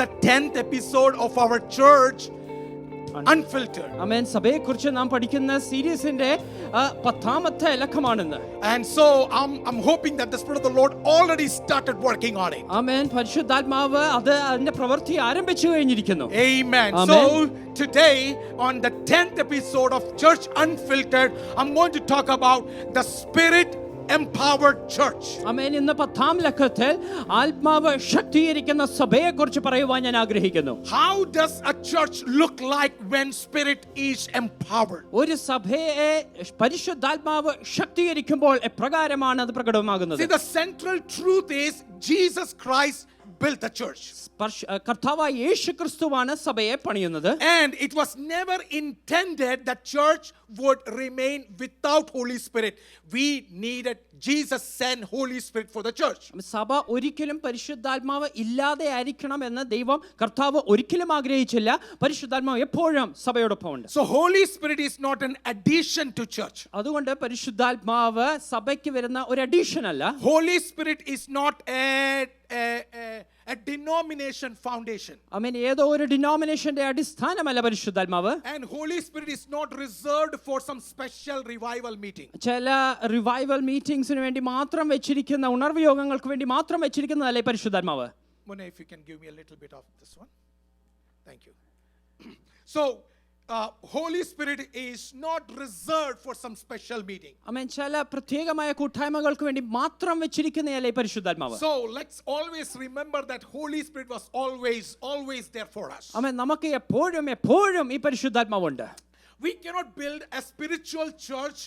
the 10th episode of our church, Unfiltered. ആമേൻ. സഭയെക്കുറിച്ച് നാം പഠിക്കുന്ന സീരീസിന്റെ 10ാമത്തെ ലക്കമാണെന്ന്. And so I'm hoping that the Spirit of the Lord already started working on it. ആമേൻ. പരിശുദ്ധാത്മാവ് അതിന്റെ പ്രവൃത്തി ആരംഭിച്ചു കഴിഞ്ഞിരിക്കുന്നു. Amen. Amen. So today on the 10th episode of Church Unfiltered, I'm going to talk about the Spirit empowered church. ആമേൻ. ഇന്ന് 10ാം ലക്കത്തിൽ ആത്മാവ് ശക്തീകരിക്കുന്ന സഭയെക്കുറിച്ച് പറയുവാൻ ഞാൻ ആഗ്രഹിക്കുന്നു. How does a church look like when Spirit is empowered? ഒരു സഭയെ പരിശുദ്ധാത്മാവ് ശക്തീകരിക്കുമ്പോൾ എപ്രകാരമാണ് അത് പ്രകടമാകുന്നത്? See, the central truth is Jesus Christ built the church. കർത്താവായ യേശുക്രിസ്തുവാണ് സഭയെ പണിയുന്നത്. And it was never intended that church would remain without Holy Spirit. We needed Jesus send Holy Spirit for the church. സഭ ഒരിക്കലും പരിശുദ്ധാത്മാവ് ഇല്ലാതെ ആയിരിക്കണം എന്ന് ദൈവം കർത്താവ് ഒരിക്കലും ആഗ്രഹിച്ചില്ല. പരിശുദ്ധാത്മാവ് എപ്പോഴും സഭയോടൊപ്പം ഉണ്ട്. So Holy Spirit is not an addition to church. അതുകൊണ്ട് പരിശുദ്ധാത്മാവ് സഭയ്ക്ക് വരുന്ന ഒരു അഡീഷൻ അല്ല. Holy Spirit is not a denomination foundation. ആമേൻ. ഏതോ ഒരു ഡിനോമിനേഷന്റെ അടിസ്ഥാനമല്ല പരിശുദ്ധാത്മാവ്. And Holy Spirit is not reserved for some special revival meeting. ചില റിവൈവൽ മീറ്റിംഗ്സിന് വേണ്ടി മാത്രം വെച്ചിരിക്കുന്ന ഉണർവ് യോഗങ്ങൾക്ക് വേണ്ടി മാത്രം വെച്ചിരിക്കുന്നതല്ലേ പരിശുദ്ധാത്മാവ്. Mona, if you can give me a little bit of this one. Thank you. So Holy Spirit is not reserved for some special meeting. ആമേൻ. ചില പ്രത്യേകമായ കൂട്ടായ്മകൾക്ക് വേണ്ടി മാത്രം വെച്ചിരിക്കുന്നതല്ലേ പരിശുദ്ധാത്മാവ്. So let's always remember that Holy Spirit was always there for us. ആമേൻ. നമുക്ക് എപ്പോഴും ഈ പരിശുദ്ധാത്മാവുണ്ട്. We cannot build a spiritual church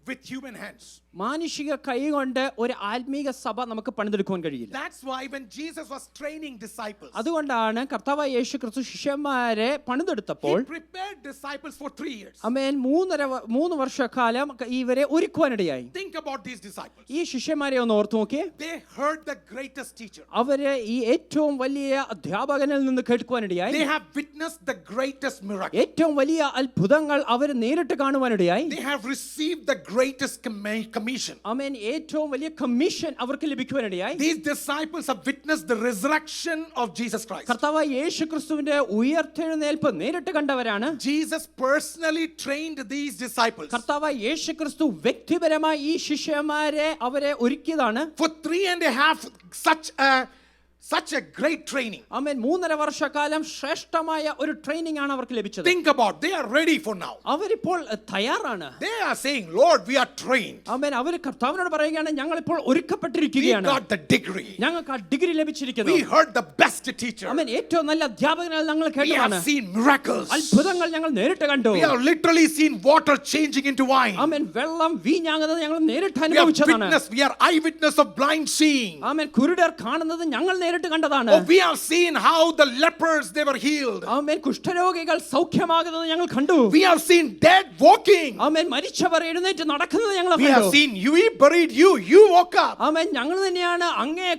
with human hands. മാനുഷിക കൈകൊണ്ട് ഒരു ആത്മീക സഭ നമുക്ക് പണിതെടുക്കാൻ കഴിയില്ല. That's why when Jesus was training disciples, അതുകൊണ്ടാണ് കർത്താവായ യേശുക്രിസ്തു ശിഷ്യന്മാരെ പണിതെടുത്തപ്പോൾ he prepared disciples for 3 years. ആമേൻ 3 വർഷക്കാലം ഇവരെ ഒരുക്കുവാനിടയായി. Think about these disciples. ഈ ശിഷ്യന്മാരെ ഒന്ന് ഓർത്തു നോക്കിയേ. They heard the greatest teacher. അവര് ഈ ഏറ്റവും വലിയ അധ്യാപകനിൽ നിന്ന് കേൾക്കുവാനിടയായി. They have witnessed the greatest miracle. ഏറ്റവും വലിയ അത്ഭുതങ്ങൾ അവർ നേരിട്ട് കാണുവാനിടയായി. They have received the greatest commission. ആമേൻ. ഏറ്റവും വലിയ കമ്മീഷൻ അവർക്ക് ലഭിക്കുവാനിടയായി. These disciples have witnessed the resurrection of Jesus Christ. കർത്താവായ യേശുക്രിസ്തുവിന്റെ ഉയർത്തെഴുന്നേൽപ്പ് നേരിട്ട് കണ്ടവരാണ്. Jesus personally trained these disciples. കർത്താവായ യേശുക്രിസ്തു വ്യക്തിപരമായി ഈ ശിഷ്യന്മാരെ അവരെ ഒരുക്കിയതാണ്. For 3.5 such a great training. ആമേൻ. 3.5 വർഷക്കാലം ശ്രേഷ്ഠമായ ഒരു ട്രെയിനിങ് ആണ് അവർക്ക് ലഭിച്ചത്. Think about, they are ready for now. അവരിപ്പോൾ തയ്യാറാണ്. They are saying, Lord, we are trained. ആമേൻ. അവർ കർത്താവിനോട് പറയുകയാണ്, ഞങ്ങൾ ഇപ്പോൾ We ഒരുക്കപ്പെട്ടിരിക്കുകയാണ്. got the degree. ഞങ്ങൾക്ക് ആ ഡിഗ്രി ലഭിച്ചിരിക്കുന്നു. We heard the best teacher. ആമേൻ. ഏറ്റവും നല്ല അധ്യാപകനാൽ ഞങ്ങൾ We കേട്ടതാണ്. have seen miracles. അത്ഭുതങ്ങൾ ഞങ്ങൾ നേരിട്ട് കണ്ടു. We have literally seen water changing into wine. ആമേൻ. വെള്ളം വീഞ്ഞാകുന്നത് ഞങ്ങൾ നേരിട്ട് We അനുഭവിച്ചതാണ്. are eyewitness of blind seeing. ആമേൻ. കുരുടർ കാണുന്നത് ഞങ്ങൾ നേരിട്ട് കണ്ടതാണ്. We have seen how the lepers they were healed. ആമേൻ. കുഷ്ഠരോഗികൾ സൗഖ്യമാകുന്നത് ഞങ്ങൾ കണ്ടു. We have seen dead walking. ആമേൻ. മരിച്ചവർ എഴുന്നേറ്റ് നടക്കുന്നത് ഞങ്ങൾ We have കണ്ടു. seen we buried you woke up. ആമേൻ. ഞങ്ങൾ തന്നെയാണ് അങ്ങേ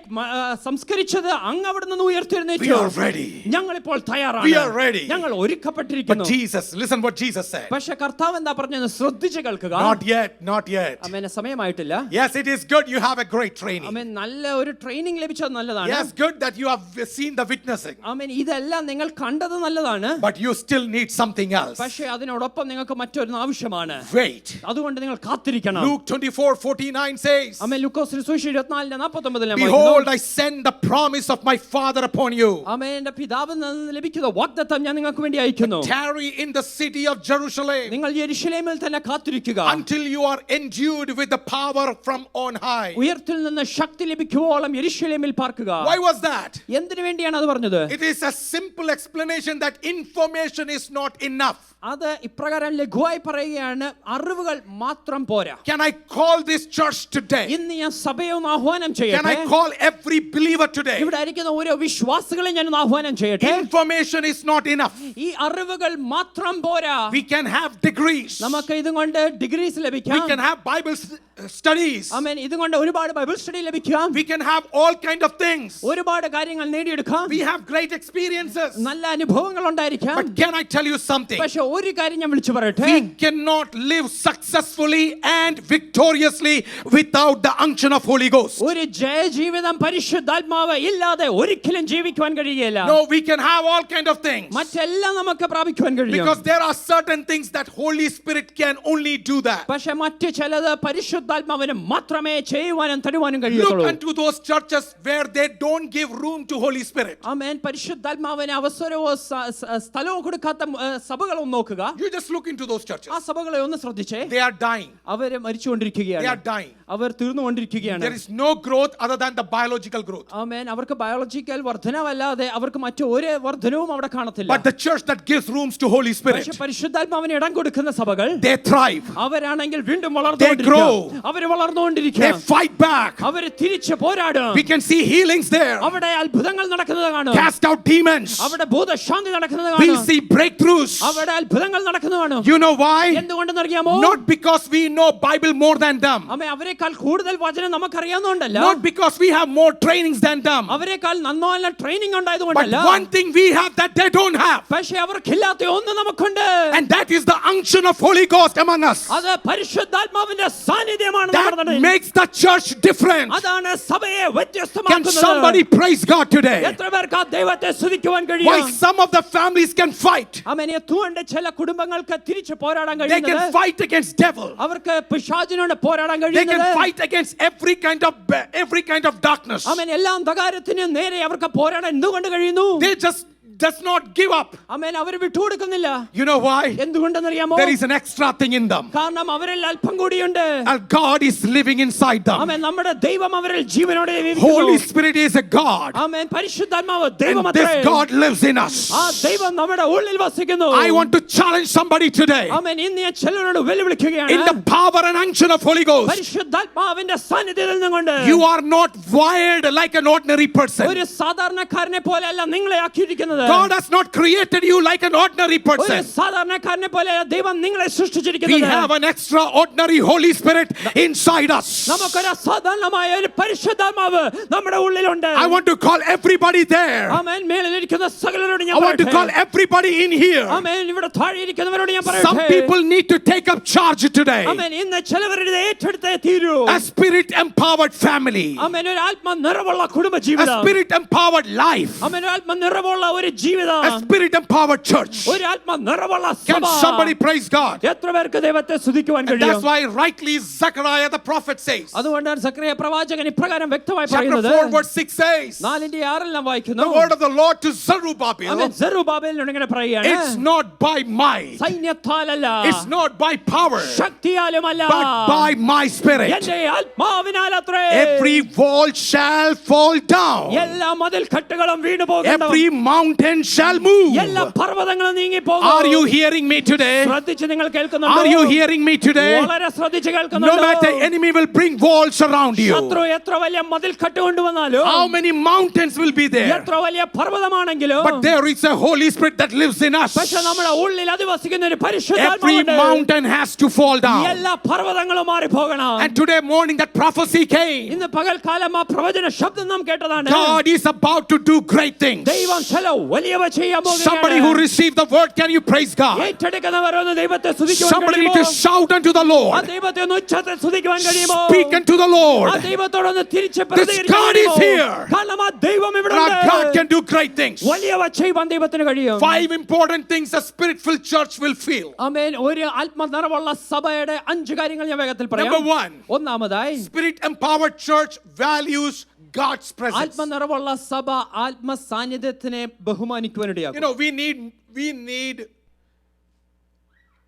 സംസ്കരിച്ചത്. അങ്ങ് അവിടെ നിന്ന് ഉയർത്തെഴുന്നേറ്റു. We are ready. ഞങ്ങൾ ഇപ്പോൾ തയ്യാറാണ്. We are ready. ഞങ്ങൾ But ഒരുക്കപ്പെട്ടിരിക്കുന്നു. Jesus, listen what Jesus said. പക്ഷേ കർത്താവ് എന്താ പറഞ്ഞത് ശ്രദ്ധിച്ച് കേൾക്കുക. Not yet. Amen. സമയമായിട്ടില്ല. Yes, it is good you have a great training. ആമേൻ. നല്ല ഒരു ട്രെയിനിങ് ലഭിച്ചത് നല്ലതാണ്. Yes, good that you have seen the witnessing. ആമേൻ. ഇതെല്ലാം നിങ്ങൾ കണ്ടത് നല്ലതാണ്. But you still need something else. പക്ഷേ അതിനോടൊപ്പം നിങ്ങൾക്ക് മറ്റൊരു ആവശ്യമാണ്. Wait. അതുകൊണ്ട് നിങ്ങൾ കാത്തിരിക്കണം. Luke 24:49 says, ആമേൻ. ലൂക്കോസിന്റെ സുവിശേഷം 24:49 Behold, I send the promise of my Father upon you. ആമേൻ. എൻ്റെ പിതാവിൽ നിന്ന് ലഭിക്കുന്ന വാഗ്ദത്തം ഞാൻ നിങ്ങൾക്ക് വേണ്ടി അയക്കുന്നു. Tarry in the city of Jerusalem നിങ്ങൾ യെരൂശലേമിൽ തന്നെ കാത്തിരിക്കുക. until you are endued with the power from on high. ഉയർത്തിൽ നിന്ന് ശക്തി ലഭിക്കുവോളം യെരൂശലേമിൽ പാർക്കുക. Why was that? എന്തിനു വേണ്ടിയാണ് അത് പറഞ്ഞത്? It is a simple explanation that information is not enough. അത് ഇപ്രകാരം ലഘുവായി പറയുകയാണ്, അറിവുകൾ മാത്രം പോരാ. Can I call this church today? ഇന്ന് ഞാൻ സഭയെ ഒന്ന് ആഹ്വാനം Can ചെയ്യട്ടെ. I call every believer today? ഇവിടെ ആയിരിക്കുന്ന ഓരോ വിശ്വാസികളെ ഞാൻ ഒന്ന് ആഹ്വാനം ചെയ്യട്ടെ. Information is not enough. ഈ അറിവുകൾ മാത്രം പോരാ. We can have degrees. നമുക്ക് ഇതുകൊണ്ട് ഡിഗ്രീസ് We ലഭിക്കാം. can have Bible studies. ആമേൻ. ഇതുകൊണ്ട് ഒരുപാട് ബൈബിൾ സ്റ്റഡി ലഭിക്കാം. We can have all kind of things. ഒരു ഒരുപാട് കാര്യങ്ങൾ നേടിയെടുക്കാം. We have great experiences. നല്ല അനുഭവങ്ങൾ ഉണ്ടായിരിക്കാം. But can I tell you something? പക്ഷെ ഒരു കാര്യം ഞാൻ വിളിച്ചു പറയട്ടെ, We cannot live successfully and victoriously without the unction of Holy Ghost. ഒരു ജയജീവിതം പരിശുദ്ധാത്മാവ് ഇല്ലാതെ ഒരിക്കലും ജീവിക്കുവാൻ കഴിയില്ല. No, we can have all kind of things. മറ്റെല്ലാം നമുക്ക് പ്രാപിക്കുവാൻ കഴിയും. Because there are certain things that Holy Spirit can only do that. പക്ഷെ മറ്റു ചിലത് പരിശുദ്ധാത്മാവിന് മാത്രമേ ചെയ്യുവാനും തരുവാനും Look കഴിയുള്ളൂ. unto those churches where they don't give room to Holy Spirit. ആമേൻ. പരിശുദ്ധാത്മാവിന് അവസരമോ സ്ഥലമോ കൊടുക്കാത്ത സഭകളൊന്നും നോക്കുക. You just look into those churches. ആ സഭകളെ ഒന്ന് ശ്രദ്ധിച്ചേ. They are dying. അവര് മരിച്ചുകൊണ്ടിരിക്കുകയാണ്. They are dying. Our തീർന്നുകൊണ്ടിരിക്കുകയാണ്. There is no growth other than the biological growth. ആമേൻ. അവർക്ക് biological വർധനവല്ലാതെ അവർക്ക് മറ്റു ഒരു വർധനവും അവിടെ കാണത്തില്ല. But the church that gives rooms to Holy Spirit, പക്ഷേ പരിശുദ്ധാത്മാവിന് ഇടം കൊടുക്കുന്ന സഭകൾ, they thrive. അവരാണെങ്കിൽ വീണ്ടും They വളർന്നുകൊണ്ടിരിക്കുക. grow. Our വളർന്നുകൊണ്ടിരിക്കുക. They fight back. അവർ തിരിച്ച് പോരാടും. We can see healings there. അവിടെ അത്ഭുതങ്ങൾ നടക്കുന്നത് കാണും. Cast out demons. അവിടെ ഭൂതശാന്തി നടക്കുന്നത് We കാണും. see breakthroughs. അവിടെ അത്ഭുതങ്ങൾ നടക്കുന്നത് കാണും. You know why? എന്തുകൊണ്ടെന്ന് അറിയാമോ? Not because we know Bible more than them. അമ്മേ, അവരെക്കാൾ കൂടുതൽ വചനം നമുക്കറിയാവുന്നതുകൊണ്ടല്ല. Not because we have more trainings than them. അവരെക്കാൾ നന്നായി training But ഉണ്ടായതുകൊണ്ടല്ല. one thing we have that they don't have. പക്ഷേ അവർക്കില്ലാത്ത ഒന്ന് നമുക്കുണ്ട്. And that is the unction of Holy Ghost among us. അത് പരിശുദ്ധാത്മാവിന്റെ സാന്നിധ്യമാണ് നമ്മുടെ That നടുവിൽ. makes the church different. അതാണ് സഭയെ Can വ്യത്യസ്തമാക്കുന്നത്. somebody praise God today? എത്ര പേർക്ക് ആ ദൈവത്തെ സ്തുതിക്കുവാൻ Why കഴിയും? some of the families can fight. ആമേൻ. എത്തുകൊണ്ട് ചില കുടുംബങ്ങൾക്ക് തിരിച്ചു പോരാടാൻ They കഴിയുന്നത്, can fight against devil. അവർക്ക് പിശാചിനോട് പോരാടാൻ They can കഴിയുന്നത്, fight against every kind of darkness. ആമേൻ, എല്ലാ അന്ധകാരത്തിനും നേരെ അവർക്ക് പോരാടാൻ എന്തുകൊണ്ട് കഴിയുന്നു? They just does not give up. Amen. Our വിട്ടുകൊടുക്കുന്നില്ല. You know why? എന്തുകൊണ്ടെന്നറിയാമോ? There is an extra thing in them. കാരണം അവരിൽ അല്പം കൂടിയുണ്ട്. And God is living inside them. ആമേൻ. നമ്മുടെ ദൈവം അവരിൽ ജീവനോടെ Holy ജീവിക്കുന്നു. Spirit is a God. ആമേൻ. പരിശുദ്ധാത്മാവ് And ദൈവമത്രേ. this God lives in us. ആ ദൈവം നമ്മുടെ ഉള്ളിൽ വസിക്കുന്നു. I want to challenge somebody today. ആമേൻ. ഇന്ന് ഞാൻ ചിലരോട് വെല്ലുവിളിക്കുകയാണ്. In the power and unction of Holy Ghost, പരിശുദ്ധാത്മാവിന്റെ സാന്നിധ്യത്തിൽ നിന്നുകൊണ്ട് you are not wired like an ordinary person. ഒരു സാധാരണക്കാരനെ പോലെയല്ല നിങ്ങളെ ആക്കിയിരിക്കുന്നത്. God has not created you like an ordinary ഒരു person. സാധാരണക്കാരനെ പോലെ ദൈവം നിങ്ങളെ We സൃഷ്ടിച്ചിരിക്കുന്നത്. have an extraordinary Holy Spirit inside us. നമുക്കൊരു അസാധാരണമായ ഒരു പരിശുദ്ധാത്മാവ് നമ്മുടെ ഉള്ളിലുണ്ട്. I want to call everybody there. ആമേൻ. മേലിരിക്കുന്ന സകലരോട് ഞാൻ I want to call പറയട്ടെ. everybody in here. ആമേൻ. ഇവിടെ താഴെ ഇരിക്കുന്നവരോട് ഞാൻ Some പറയട്ടെ. people need to take up charge today. ആമേൻ. ഇന്ന് ചിലവരുടെ ഏറ്റെടുത്തേ തീരൂ. A spirit empowered family. ആമേൻ. ഒരു ആത്മ നിറവുള്ള കുടുംബ A ജീവിതം. spirit empowered life. ആമേൻ. ഒരു ആത്മ നിറവുള്ള ഒരു ജീവിതം. A spirit empowered church. ഒരു ആത്മ നിറവുള്ള Can സഭ. somebody praise God? എത്ര പേർക്ക് ദൈവത്തെ സ്തുതിക്കുവാൻ And that's കഴിയും? why rightly Zechariah the prophet says, അതുകൊണ്ടാണ് സക്കറിയ പ്രവാചകൻ ഇപ്രകാരം വ്യക്തമായി chapter പറയുന്നത്. 4 verse 6 says, 4:6 നാം വായിക്കുന്നു. the word of the Lord to Zerubbabel, ആമേൻ. സെറുബ്ബാബേലിനോട് ഇങ്ങനെ പറയുകയാണ്. it's not by might, സൈന്യത്താലല്ല, it's not by power, ശക്തിയാലുമല്ല, but by my spirit. എന്റെ ആത്മാവിനാലത്രേ. Every wall shall fall down, എല്ലാ മതിൽക്കെട്ടുകളും വീണു പോകുന്നു. every mountain shall move. എല്ലാ പർവ്വതങ്ങളും നീങ്ങി പോകും. Are you hearing me today? ശ്രദ്ധിച്ച് നിങ്ങൾ കേൾക്കുന്നുണ്ടോ? Are you hearing me today? വളരെ ശ്രദ്ധിച്ച് No കേൾക്കുന്നുണ്ടോ? matter enemy will bring walls around you. ശത്രു എത്ര വലിയ മതിൽക്കെട്ട് കൊണ്ടുവന്നാലും, How many mountains will be there? എത്ര വലിയ പർവ്വതമാണെങ്കിലും, But there is a Holy Spirit that lives in us. പക്ഷെ നമ്മുടെ ഉള്ളിൽ അധിവസിക്കുന്ന ഒരു Every പരിശുദ്ധാത്മാവുണ്ട്. mountain has to fall down. എല്ലാ പർവ്വതങ്ങളും മാറിപ്പോകണം. And today morning that prophecy came. ഇന്ന് പകൽക്കാലം ആ പ്രവചന ശബ്ദം നാം കേട്ടതാണ്. God is about to do great things. ദൈവം ചില വലിയവ ചെയ്യാൻ Somebody who received the word, can you praise God? ഏറ്റെടുക്കുന്നവർ ഒന്ന് ദൈവത്തെ സ്തുതിക്കുവാൻ Somebody need to കഴിയുമോ? shout unto the ആ Lord. ദൈവത്തെ ഒന്ന് ഉച്ചത്തിൽ സ്തുതിക്കുവാൻ കഴിയുമോ? Speak unto the ആ Lord. ദൈവത്തോടൊന്ന് തിരിച്ച് God പ്രതികരിക്കാൻ is കഴിയുമോ? here. കാരണം ആ ദൈവം ഇവിടെ And our God ഉണ്ട്. can do great things. വലിയവ ചെയ്യുവാൻ ദൈവത്തിന് കഴിയും. 5 important things a spirit-filled church will feel. ആമേൻ. ഒരു ആത്മനിറവുള്ള സഭയുടെ 5 കാര്യങ്ങൾ ഞാൻ വേഗത്തിൽ പറയാം. Number 1, ഒന്നാമതായി, spirit-empowered church values God's presence. ആത്മനിറവുള്ള സഭ ആത്മ സാന്നിധ്യത്തിനെ ബഹുമാനിക്കുവാനിടയാകും. You know, we need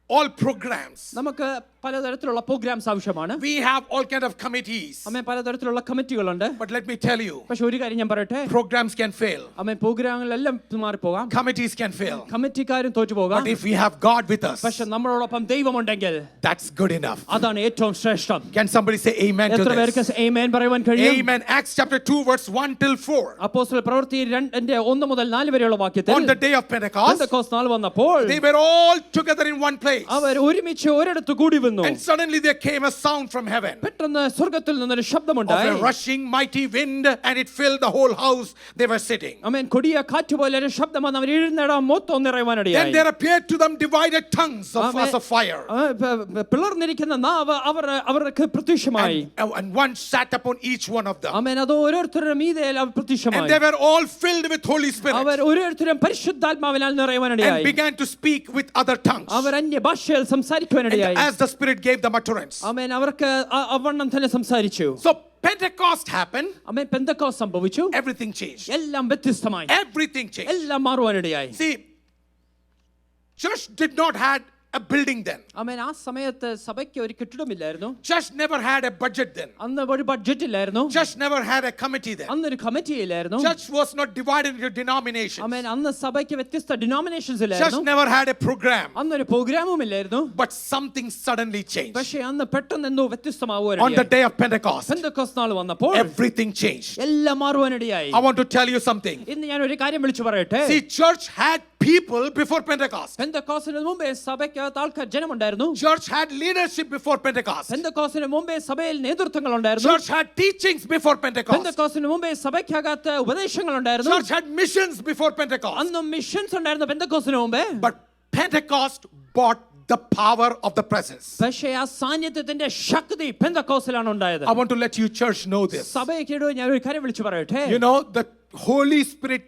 all programs. നമുക്ക് പലതരത്തിലുള്ള പ്രോഗ്രാംസ് ആവശ്യമാണ്. We have all kind of committees. ആമേൻ. പലതരത്തിലുള്ള കമ്മിറ്റികളുണ്ട്. But let me tell you, പക്ഷെ ഒരു കാര്യം ഞാൻ പറയട്ടെ, programs can fail. Amen. പ്രോഗ്രാമുകളെല്ലാം മാറിപ്പോകാം, Committees can fail. കമ്മിറ്റിക്കാരും തോറ്റുപോകാം. But if we have God with us, പക്ഷെ നമ്മളോടൊപ്പം ദൈവമുണ്ടെങ്കിൽ that's good enough. അതാണ് ഏറ്റവും ശ്രേഷ്ഠം. Can somebody say amen to എത്ര this? പേർക്ക് ആമേൻ പറയുവാൻ കഴിയും? Amen. Acts chapter 2 verse 1 till 4. അപ്പോസ്തല പ്രവൃത്തി 2:1 മുതൽ 4 വരെയുള്ള വാക്യത്തിൽ, On the day of Pentecost, Pentecost നാൾ വന്നപ്പോൾ they were all together in one place. അവർ ഒരുമിച്ച് ഒരിടത്ത് കൂടി വന്നു. ഒഴുകുന്നു. And suddenly there came a sound from heaven പെട്ടെന്ന് സ്വർഗ്ഗത്തിൽ നിന്നൊരു of ശബ്ദമുണ്ടായി. a rushing mighty wind, and it filled the whole house they were sitting. ആമേൻ. കൊടിയ കാറ്റ് പോലെ ഒരു ശബ്ദം വന്ന് അവർ എഴുന്നേടാൻ മൊത്തം Then നിറയുവാനിടയായി. there appeared to them divided tongues as of fire. പിളർന്നിരിക്കുന്ന നാവ് അവർക്ക് പ്രത്യക്ഷമായി. And one sat upon each one of them. ആമേൻ. അത് ഓരോരുത്തരുടെ മീതെ And പ്രത്യക്ഷമായി. they were all filled with Holy Spirit അവർ ഓരോരുത്തരും പരിശുദ്ധാത്മാവിനാൽ and നിറയുവാനിടയായി. began to speak with other tongues our അന്യഭാഷയിൽ സംസാരിക്കുവാനിടയായി. as the Spirit gave them utterance. ആമേൻ. അവർക്ക് അവണ്ണം തന്നെ സംസാരിച്ചു. So Pentecost happened. ആമേൻ. പെന്തക്കോസ്ത് സംഭവിച്ചു. Everything changed. എല്ലാം വ്യത്യസ്തമായി. Everything changed. എല്ലാം മാറുവാനിടയായി. See, church did not had a building then. ആമേൻ. ആ സമയത്ത് സഭയ്ക്ക് ഒരു കെട്ടിടമില്ലായിരുന്നു. Church never had a budget then. അന്ന് ഒരു ബഡ്ജറ്റ് ഇല്ലായിരുന്നു. Church never had a committee then. അന്നൊരു കമ്മിറ്റി ഇല്ലായിരുന്നു. Church was not divided into denominations. ആമേൻ. അന്ന് സഭയ്ക്ക് വ്യത്യസ്ത ഡിനോമിനേഷൻസ് Church ഇല്ലായിരുന്നു. never had a program. അന്നൊരു പ്രോഗ്രാമും ഇല്ലായിരുന്നു. But something suddenly changed. പക്ഷേ അന്ന് പെട്ടെന്ന് എന്തോ On the വ്യത്യസ്തമാവുകയാണ്. day of Pentecost, Pentecost നാൾ വന്നപ്പോൾ everything changed. എല്ലാം മാറുവാനിടയായി. I want to tell you something. ഇന്ന് ഞാൻ ഒരു കാര്യം വിളിച്ചു പറയട്ടെ. See, church had people before Pentecost. പെന്തക്കോസ്തിന് മുമ്പേ സഭയ്ക്കകത്ത് ആൾക്കാർ ജനമുണ്ടായിരുന്നു. Church had leadership before Pentecost. പെന്തക്കോസ്തിന് മുമ്പേ സഭയിൽ നേതൃത്വങ്ങൾ ഉണ്ടായിരുന്നു. Church had teachings before Pentecost. പെന്തക്കോസ്തിന് മുമ്പേ സഭയ്ക്കകത്ത് ഉപദേശങ്ങൾ ഉണ്ടായിരുന്നു. Church had missions before Pentecost. അന്നും മിഷൻസ് ഉണ്ടായിരുന്നു പെന്തക്കോസ്തിന് മുമ്പേ. But Pentecost brought the power of the presence. പക്ഷേ ആ സാന്നിധ്യത്തിന്റെ ശക്തി പെന്തക്കോസ്തിലാണ് ഉണ്ടായത്. I want to let you church know this. സഭയ്ക്കിടോ ഞാൻ ഒരു കാര്യം വിളിച്ചു പറയട്ടെ. You know, the Holy Spirit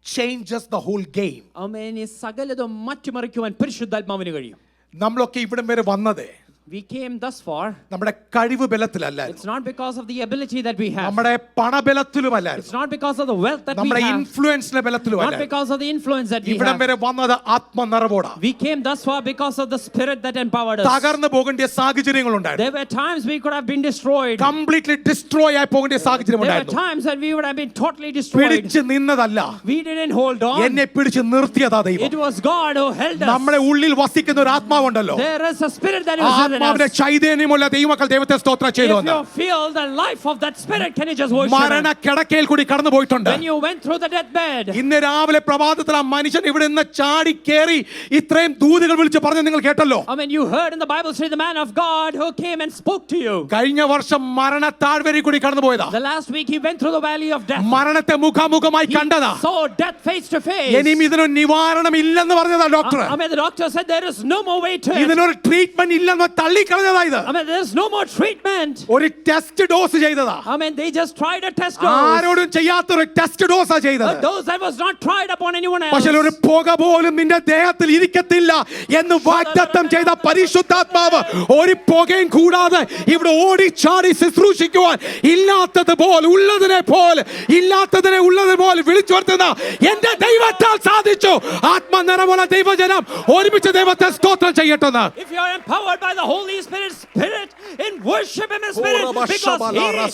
changes the whole game. ആമേൻ. ഈ സകലതും മാറ്റിമറിക്കുവാൻ പരിശുദ്ധാത്മാവിന് കഴിയും. നമ്മളൊക്കെ ഇവിടം വരെ വന്നത് We came thus far. നമ്മുടെ കഴിവ് ബലത്തിലല്ല, It's not because of the ability that we have. നമ്മുടെ പണബലത്തിലുമല്ല, It's not because of the wealth that we നമ്മുടെ have. ഇൻഫ്ലുവൻസിന്റെ Not ബലത്തിലുമല്ല. because of the influence that we ഇവിടം have. വരെ വന്നത് ആത്മനിറവോടാ. We came thus far because of the spirit that empowered us. തകർന്നു പോകേണ്ട സാഹചര്യങ്ങളുണ്ടായിരുന്നു. There were times we could have been destroyed. Completely destroy ആയി പോകേണ്ട സാഹചര്യം There were ഉണ്ടായിരുന്നു. times that we would have been totally destroyed. പിടിച്ച് നിന്നതല്ല, We didn't hold on. എന്നെ പിടിച്ച് നിർത്തിയതാ ദൈവം. It was God who held us. നമ്മുടെ ഉള്ളിൽ വസിക്കുന്ന ഒരു ആത്മാവുണ്ടല്ലോ. There is a spirit that is within ആത്മാവിന്റെ us. ചൈതന്യമുള്ള ദൈവമക്കൾ ദൈവത്തെ സ്തോത്രം ചെയ്തു. If you feel the life of that spirit, can you just worship മരണ Him? കിടക്കയിൽ കൂടി കടന്നു പോയിട്ടുണ്ട്. When you went through the deathbed, ഇന്ന് രാവിലെ പ്രഭാതത്തിൽ ആ മനുഷ്യൻ ഇവിടെ നിന്ന് ചാടി കേറി ഇത്രയും ദൂതുകൾ വിളിച്ച് പറഞ്ഞു നിങ്ങൾ കേട്ടല്ലോ. I mean, you heard in the Bible say the man of God who came and spoke to you. കഴിഞ്ഞ വർഷം മരണ താഴ്വരയിൽ കൂടി കടന്നു പോയതാ. The last week he went through the valley of death. മരണത്തെ മുഖാമുഖമായി കണ്ടതാ. Saw death face to face. ഇനിയും ഇതിനൊരു നിവാരണം ഇല്ലെന്ന് പറഞ്ഞതാ doctor. I mean, the doctor said there is no more way to it. ഇതിനൊരു ട്രീറ്റ്മെന്റ് ഇല്ലെന്ന് തള്ളിക്കളഞ്ഞതാ ഇത്. I mean, there is no more treatment. ഒരു ടെസ്റ്റ് ഡോസ് ചെയ്തതാ. I mean, they just tried a test dose. ആരോടും ചെയ്യാത്തൊരു test ഡോസാ A ചെയ്തത്. dose that was not tried upon anyone else. പക്ഷേ ഒരു പുക പോലും നിന്റെ ദേഹത്തിൽ ഇരിക്കത്തില്ല എന്ന് വാഗ്ദത്തം ചെയ്ത പരിശുദ്ധാത്മാവ് ഒരു പുകയും കൂടാതെ ഇവിടെ ഓടിച്ചാടി ശുശ്രൂഷിക്കുവാൻ ഇല്ലാത്തതുപോലെ ഉള്ളതിനെ പോലെ ഇല്ലാത്തതിനെ ഉള്ളതുപോലെ വിളിച്ചു വരുത്തുന്ന എന്റെ ദൈവത്താൽ സാധിച്ചു. ആത്മനിറവുള്ള ദൈവജനം ഒരുമിച്ച് ദൈവത്തെ സ്തോത്രം ചെയ്യട്ടെന്ന്. If you are empowered by the Holy Spirit in worship Him in spirit, because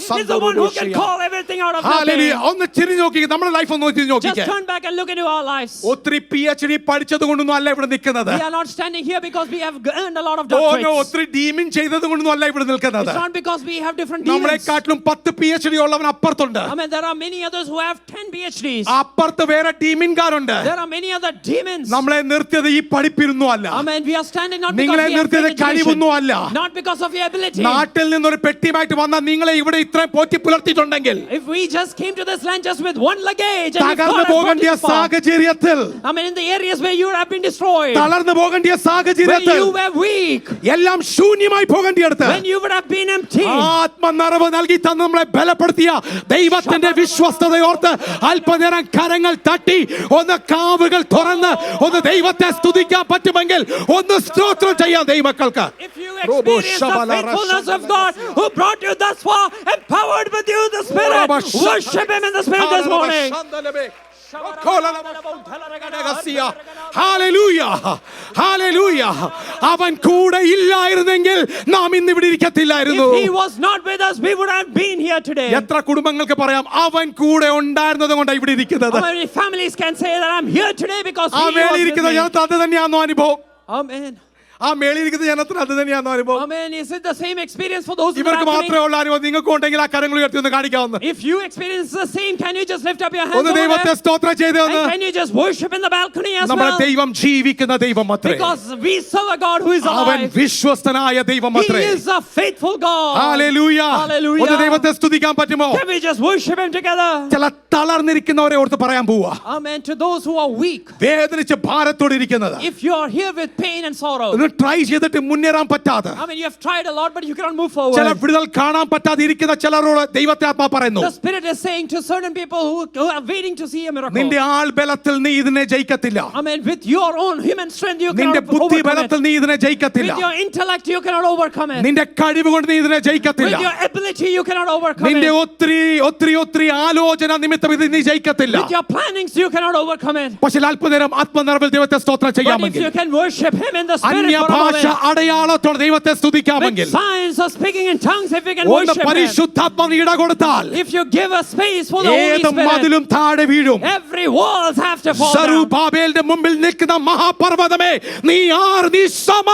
He is the one who can call everything out of hallelujah. nothing. ഒന്ന് തിരിഞ്ഞു നോക്കി, നമ്മുടെ ലൈഫ് ഒന്ന് തിരിഞ്ഞു Just നോക്കിക്കേ. turn back and look into our lives. ഒത്തിരി PhD പഠിച്ചത് കൊണ്ടൊന്നും അല്ല ഇവിടെ നിൽക്കുന്നത്. We are not standing here because we have earned a lot of ഓരോ doctorates. ഒത്തിരി ഡീമിൻ ചെയ്തത് കൊണ്ടൊന്നും അല്ല ഇവിടെ നിൽക്കുന്നത്. It's not because we have different നമ്മളെ demons. കാട്ടിലും 10 PhD ഉള്ളവൻ അപ്പുറത്തുണ്ട്. I mean, there are many others who have 10 PhDs. അപ്പുറത്ത് വേറെ ഡീമിൻകാരുണ്ട്. There are many other demons. നമ്മളെ നിർത്തിയത് ഈ പഠിപ്പിരുന്നും അല്ല. I mean, we are standing not because നിങ്ങളെ we have നിർത്തിയത് great education, കഴിവൊന്നും അല്ല. not because of your ability. നാട്ടിൽ നിന്നൊരു പെട്ടിയുമായിട്ട് വന്നാൽ നിങ്ങളെ ഇവിടെ ഇത്രയും Potti പുലർത്തിയിട്ടുണ്ടെങ്കിൽ If we just came to this land just with one luggage and if തകർന്നു God has brought പോകേണ്ട you far, സാഹചര്യത്തിൽ I mean, in the areas where you have been destroyed, തളർന്നു പോകേണ്ട when സാഹചര്യത്തിൽ you were weak, എല്ലാം ശൂന്യമായി പോകേണ്ടിയെടുത്ത് when you would have been empty, ആത്മനിറവ് നൽകി തന്ന് നമ്മളെ ബലപ്പെടുത്തിയ ദൈവത്തിന്റെ വിശ്വസ്തതയോർത്ത് അല്പനേരം കരങ്ങൾ തട്ടി ഒന്ന് കാവുകൾ തുറന്ന് ഒന്ന് ദൈവത്തെ സ്തുതിക്കാൻ പറ്റുമെങ്കിൽ ഒന്ന് സ്തോത്രം ചെയ്യാം ദൈവമക്കൾക്ക്. if you experience the faithfulness of God who brought you thus far, empowered with you the Spirit, worship Him in the Spirit this morning. Hallelujah. Hallelujah. അവൻ കൂടെ ഇല്ലായിരുന്നെങ്കിൽ നാം ഇന്ന് ഇവിടെ ഇരിക്കത്തില്ലായിരുന്നു. If He was not with us, we would have been here today. എത്ര കുടുംബങ്ങൾക്ക് പറയാം അവൻ കൂടെ ഉണ്ടായിരുന്നത് കൊണ്ടാണ് ഇവിടെ ഇരിക്കുന്നത്. How many families can say that I'm here today because ആ He was വേളി with ഇരിക്കുന്ന me? ജനത്തെ അത് തന്നെയാണോ അനുഭവം? Amen. ആ മേളിയിരിക്കുന്ന ജനത്തിന് അത് തന്നെയാണെന്ന് അനുഭവം. Amen. Is it the same experience for those in the ഇവർക്ക് balcony? മാത്രമേ ഉള്ള അനുഭവം. നിങ്ങൾക്ക് ഉണ്ടെങ്കിൽ ആ കരങ്ങൾ ഉയർത്തി ഒന്ന് കാണിക്കാവുന്ന. If you experience the same, can you just lift up your hands ഒന്ന് over ദൈവത്തെ there? സ്തോത്രം ചെയ്ത് And can you just worship in the balcony as നമ്മുടെ well? ദൈവം ജീവിക്കുന്ന ദൈവം അത്രേ. Because we serve a God who is അവൻ alive. വിശ്വസ്തനായ ദൈവം He അത്രേ. is a faithful God. Hallelujah. Hallelujah. ഒന്ന് ദൈവത്തെ സ്തുതിക്കാൻ പറ്റുമോ? Can we just worship Him together? ചില തളർന്നിരിക്കുന്നവരെ ഓർത്ത് പറയാൻ പോവാ. Amen. To those who are weak, വേദനിച്ച് ഭാരത്തോടെ ഇരിക്കുന്നത്, if you are here with pain and sorrow, ഒന്ന് ട്രൈ ചെയ്തിട്ട് മുന്നേറാൻ പറ്റാതെ, I mean, you have tried a lot, but you cannot move ചില forward. വിടുതൽ കാണാൻ പറ്റാതെ ഇരിക്കുന്ന ചിലരോട് ദൈവത്തെ ആത്മാ പറയുന്നു, The Spirit is saying to certain people who are waiting to see a miracle, നിന്റെ ആൾ ബലത്തിൽ നീ ഇതിനെ ജയിക്കത്തില്ല. I mean, with your own human strength, you നിന്റെ cannot ബുദ്ധി overcome ബലത്തിൽ it. നീ ഇതിനെ ജയിക്കത്തില്ല. With your intellect, you cannot overcome it. നിന്റെ കഴിവ് കൊണ്ട് നീ ഇതിനെ ജയിക്കത്തില്ല. With your ability, you cannot overcome നിന്റെ it. ഒത്തിരി ഒത്തിരി ഒത്തിരി ആലോചന നിമിത്തം ഇത് നീ ജയിക്കത്തില്ല. With your plannings, you cannot overcome it. പക്ഷേ അല്പനേരം ആത്മനിറവിൽ ദൈവത്തെ സ്തോത്രം But if ചെയ്യാമെങ്കിൽ, you can worship Him in the Spirit for a അന്യഭാഷ moment, അടയാളത്തോടെ ദൈവത്തെ സ്തുതിക്കാമെങ്കിൽ, with signs of speaking in tongues, if you can ഒന്ന് worship Him, പരിശുദ്ധാത്മാവിന് ഇട കൊടുത്താൽ if you give a space for the Holy ഏത് Spirit, മതിലും താഴെ വീഴും. every walls have to fall down. സറുബാബേലിന്റെ മുമ്പിൽ നിൽക്കുന്ന മഹാപർവ്വതമേ, നീ നീ സമ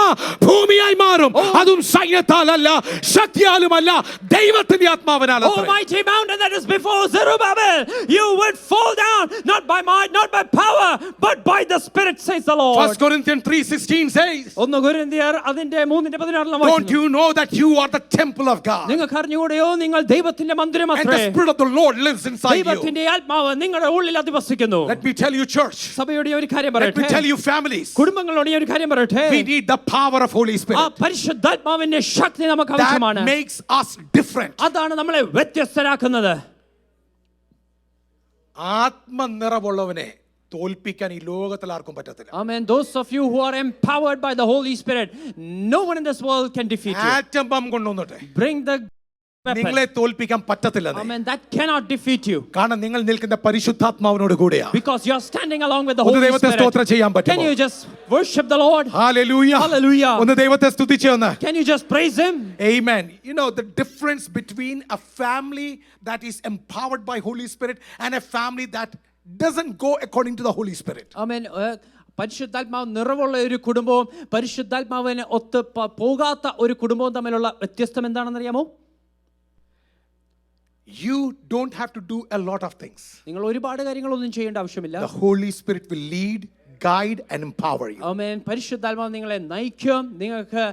ഭൂമിയായി മാറും. അതും സൈന്യത്താലല്ല, ശക്തിയാലുമല്ല, ദൈവത്തിന്റെ ആത്മാവിനാൽ. Almighty mountain that is before Zerubbabel, you would fall down, not by might, not by power, but by the Spirit, says the Lord. 1 Corinthians 3:16 says, 1 കൊരിന്ത്യർ അതിന്റെ 3:16 don't you know that you are the temple of God? നിങ്ങൾക്ക് അറിഞ്ഞുകൂടെയോ നിങ്ങൾ ദൈവത്തിന്റെ മന്ദിരം And അത്രേ. the Spirit of the Lord lives inside you. ദൈവത്തിന്റെ ആത്മാവ് നിങ്ങളുടെ ഉള്ളിൽ അധിവസിക്കുന്നു. Let me tell you, church. സഭയോട് ഒരു കാര്യം Let me പറയട്ടെ, tell you, families. കുടുംബങ്ങളോട് ഒരു കാര്യം പറയട്ടെ, We need the power of Holy ആ Spirit. പരിശുദ്ധാത്മാവിന്റെ ശക്തി നമുക്ക് That ആവശ്യമാണ്. makes us different. അതാണ് നമ്മളെ വ്യത്യസ്തരാക്കുന്നത്. ആത്മനിറവുള്ളവനെ തോൽപ്പിക്കാൻ ഈ ലോകത്തിൽ ആർക്കും പറ്റത്തില്ല. Amen. Those of you who are empowered by the Holy Spirit, no one in this world can defeat you. Atom bomb കൊണ്ടുവന്നിട്ടെ Bring the നിങ്ങളെ weapon. തോൽപ്പിക്കാൻ പറ്റത്തില്ല. Amen. That cannot defeat you. കാരണം നിങ്ങൾ നിൽക്കുന്ന പരിശുദ്ധാത്മാവിനോട് കൂടെയാ. Because you are standing along with the ഒന്ന് Holy ദൈവത്തെ Spirit. സ്തോത്രം ചെയ്യാൻ Can പറ്റുമോ? you just worship the Lord? Hallelujah. Hallelujah. ഒന്ന് ദൈവത്തെ സ്തുതിച്ചേ ഒന്ന്. Can you just praise Him? Amen. You know the difference between a family that is empowered by Holy Spirit and a family that doesn't go according to the Holy Spirit. Amen. പരിശുദ്ധാത്മാവ് നിറവുള്ള ഒരു കുടുംബവും പരിശുദ്ധാത്മാവിന് ഒത്ത് പോകാത്ത ഒരു കുടുംബവും തമ്മിലുള്ള വ്യത്യസ്തം എന്താണെന്ന് അറിയാമോ? You don't have to do a lot of things. നിങ്ങൾ ഒരുപാട് കാര്യങ്ങളൊന്നും ചെയ്യേണ്ട ആവശ്യമില്ല. The Holy Spirit will lead, guide and empower you. ആമേൻ. പരിശുദ്ധാത്മാവ് നിങ്ങളെ നയിക്കും, നിങ്ങൾക്ക്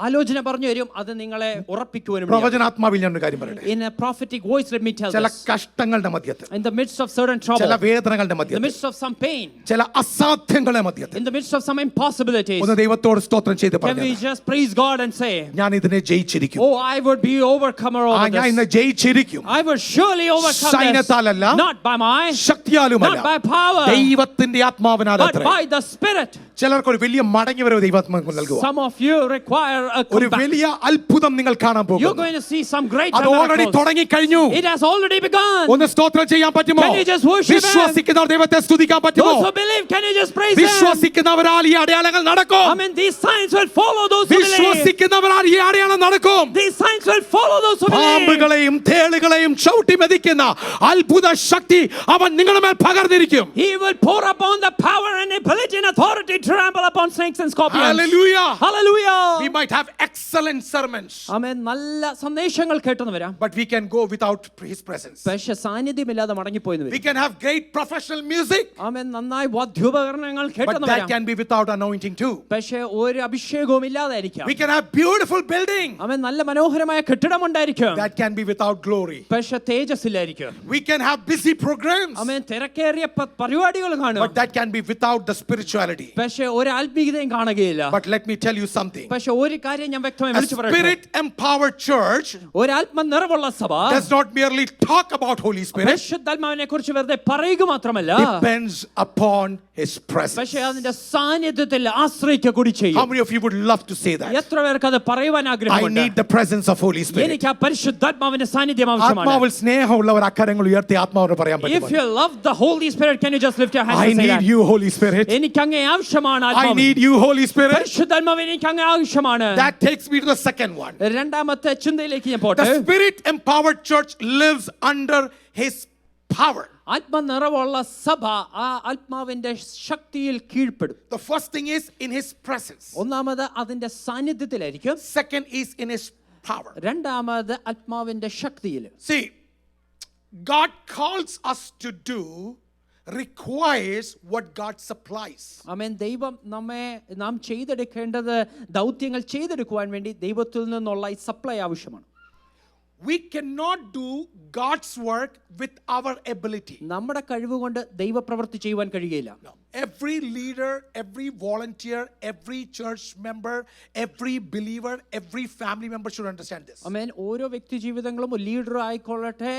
ആലോചന പറഞ്ഞു തരും, അത് നിങ്ങളെ ഉറപ്പിക്കുവാനും. പ്രവചനാത്മാവിൽ ഞാൻ ഒരു കാര്യം പറയട്ടെ. In a prophetic voice, let me tell ചില this. കഷ്ടങ്ങളുടെ മധ്യത്തിൽ, In the midst of certain trouble, ചില വേദനകളുടെ in the മധ്യത്തിൽ, midst of some pain, ചില അസാധ്യങ്ങളുടെ മധ്യത്തിൽ in the midst of some impossibilities, ഒന്ന് ദൈവത്തോട് സ്തോത്രം ചെയ്ത് can we പറഞ്ഞു, just praise God and say, ഞാൻ ഇതിനെ ജയിച്ചിരിക്കും. oh, I would be overcomer over ഞാൻ ഇന്ന് this. ജയിച്ചിരിക്കും. I will surely overcome this. സൈന്യത്താലല്ല, Not by might, ശക്തിയാലുമല്ല, not by power, ദൈവത്തിന്റെ ആത്മാവിനാൽ but അത്രേ. by the Spirit. ചിലർക്ക് ഒരു വലിയ മടങ്ങി വരവ് ദൈവാത്മാവ് നൽകുക. Some of you require a ഒരു comeback. വലിയ അത്ഭുതം നിങ്ങൾ കാണാൻ You're പോകുന്നു. going to see some great അത് ഓൾറെഡി miracles. തുടങ്ങി കഴിഞ്ഞു. It has already begun. ഒന്ന് സ്തോത്രം ചെയ്യാൻ പറ്റുമോ? Can you just worship Him? വിശ്വസിക്കുന്നവർ ദൈവത്തെ സ്തുതിക്കാൻ പറ്റുമോ? Those who believe, can you just praise Him? വിശ്വസിക്കുന്നവരാൽ ഈ അടയാളങ്ങൾ നടക്കും. I mean, these signs will follow those who believe. വിശ്വസിക്കുന്നവരാൽ ഈ അടയാളം നടക്കും. These signs will follow those who believe. പാമ്പുകളെയും തേളുകളെയും ചവിട്ടി മെതിക്കുന്ന അത്ഭുത ശക്തി അവൻ നിങ്ങളുടെ മേൽ പകർന്നിരിക്കും. He will pour upon the power and ability and authority to trample upon snakes and scorpions. Hallelujah. Hallelujah. We might have excellent sermons, ആമേൻ. നല്ല സന്ദേശങ്ങൾ കേട്ടെന്ന് വരാം, but we can go without his presence. പക്ഷേ സാന്നിധ്യമില്ലാതെ മടങ്ങിപ്പോയെന്ന് We വരും. can have great professional music, ആമേൻ. നന്നായി വാദ്യോപകരണങ്ങൾ but കേട്ടെന്ന് that വരാം, can be without anointing too. പക്ഷേ ഒരു അഭിഷേകവും ഇല്ലാതായിരിക്കാം. We can have beautiful building, ആമേൻ. നല്ല മനോഹരമായ കെട്ടിടം ഉണ്ടായിരിക്കും, that can be without glory. പക്ഷേ തേജസ് ഇല്ലായിരിക്കും. We can have busy programs, ആമേൻ. തിരക്കേറിയ പരിപാടികൾ കാണും, but that can be without the spirituality. പക്ഷേ ഒരു ആത്മീയതയും കാണുകയില്ല. But let me tell you something. പക്ഷേ ഒരു കാര്യം ഞാൻ വ്യക്തമായി A വിളിച്ചു പറയട്ടെ, spirit empowered church ഒരു ആത്മ നിറവുള്ള സഭ does not merely talk about Holy Spirit, പരിശുദ്ധാത്മാവിനെ കുറിച്ച് വെറുതെ പറയുക മാത്രമല്ല, depends upon his presence. പക്ഷേ അതിന്റെ സാന്നിധ്യത്തിൽ ആശ്രയിക്കുക കൂടി How ചെയ്യും. many of you would love to say that? എത്ര പേർക്ക് അത് പറയുവാൻ I ആഗ്രഹമുണ്ട്? need the presence of Holy Spirit. എനിക്ക് ആ പരിശുദ്ധാത്മാവിന്റെ സാന്നിധ്യം ആവശ്യമാണ്. ആത്മാവിൽ സ്നേഹമുള്ളവർ അക്കരങ്ങൾ ഉയർത്തി ആത്മാവിനോട് പറയാൻ If പറ്റും. you love the Holy Spirit, can you just lift your hands I and say need that? you, Holy Spirit. എനിക്ക് അങ്ങേ ആവശ്യമാണ് I ആത്മാവ്. need you, Holy Spirit. പരിശുദ്ധാത്മാവിനെ എനിക്ക് അങ്ങേ ആവശ്യമാണ്. That takes me to the second one. രണ്ടാമത്തെ ചിന്തയിലേക്ക് ഞാൻ പോട്ടെ. The spirit empowered church lives under his power. ആത്മനിറവുള്ള സഭ ആ ആത്മാവിന്റെ ശക്തിയിൽ കീഴ്പ്പെടും. The first thing is in his presence. ഒന്നാമത് അതിന്റെ സാന്നിധ്യത്തിലായിരിക്കും. Second is in his power. രണ്ടാമത് ആത്മാവിന്റെ ശക്തിയിൽ. See, God calls us to do requires what God supplies. ആമേൻ. ദൈവം നാം ചെയ്തെടുക്കേണ്ടത് ദൗത്യങ്ങൾ ചെയ്തെടുക്കുവാൻ വേണ്ടി ദൈവത്തിൽ നിന്നുള്ള ഈ സപ്ലൈ ആവശ്യമാണ്. We cannot do God's work with our ability. നമ്മുടെ കഴിവ് കൊണ്ട് ദൈവപ്രവൃത്തി ചെയ്യുവാൻ കഴിയില്ല. No. Every leader, every volunteer, every church member, every believer, every family member should understand this. ആമേൻ. ഓരോ വ്യക്തി ജീവിതങ്ങളും ലീഡർ ആയിക്കൊള്ളട്ടെ,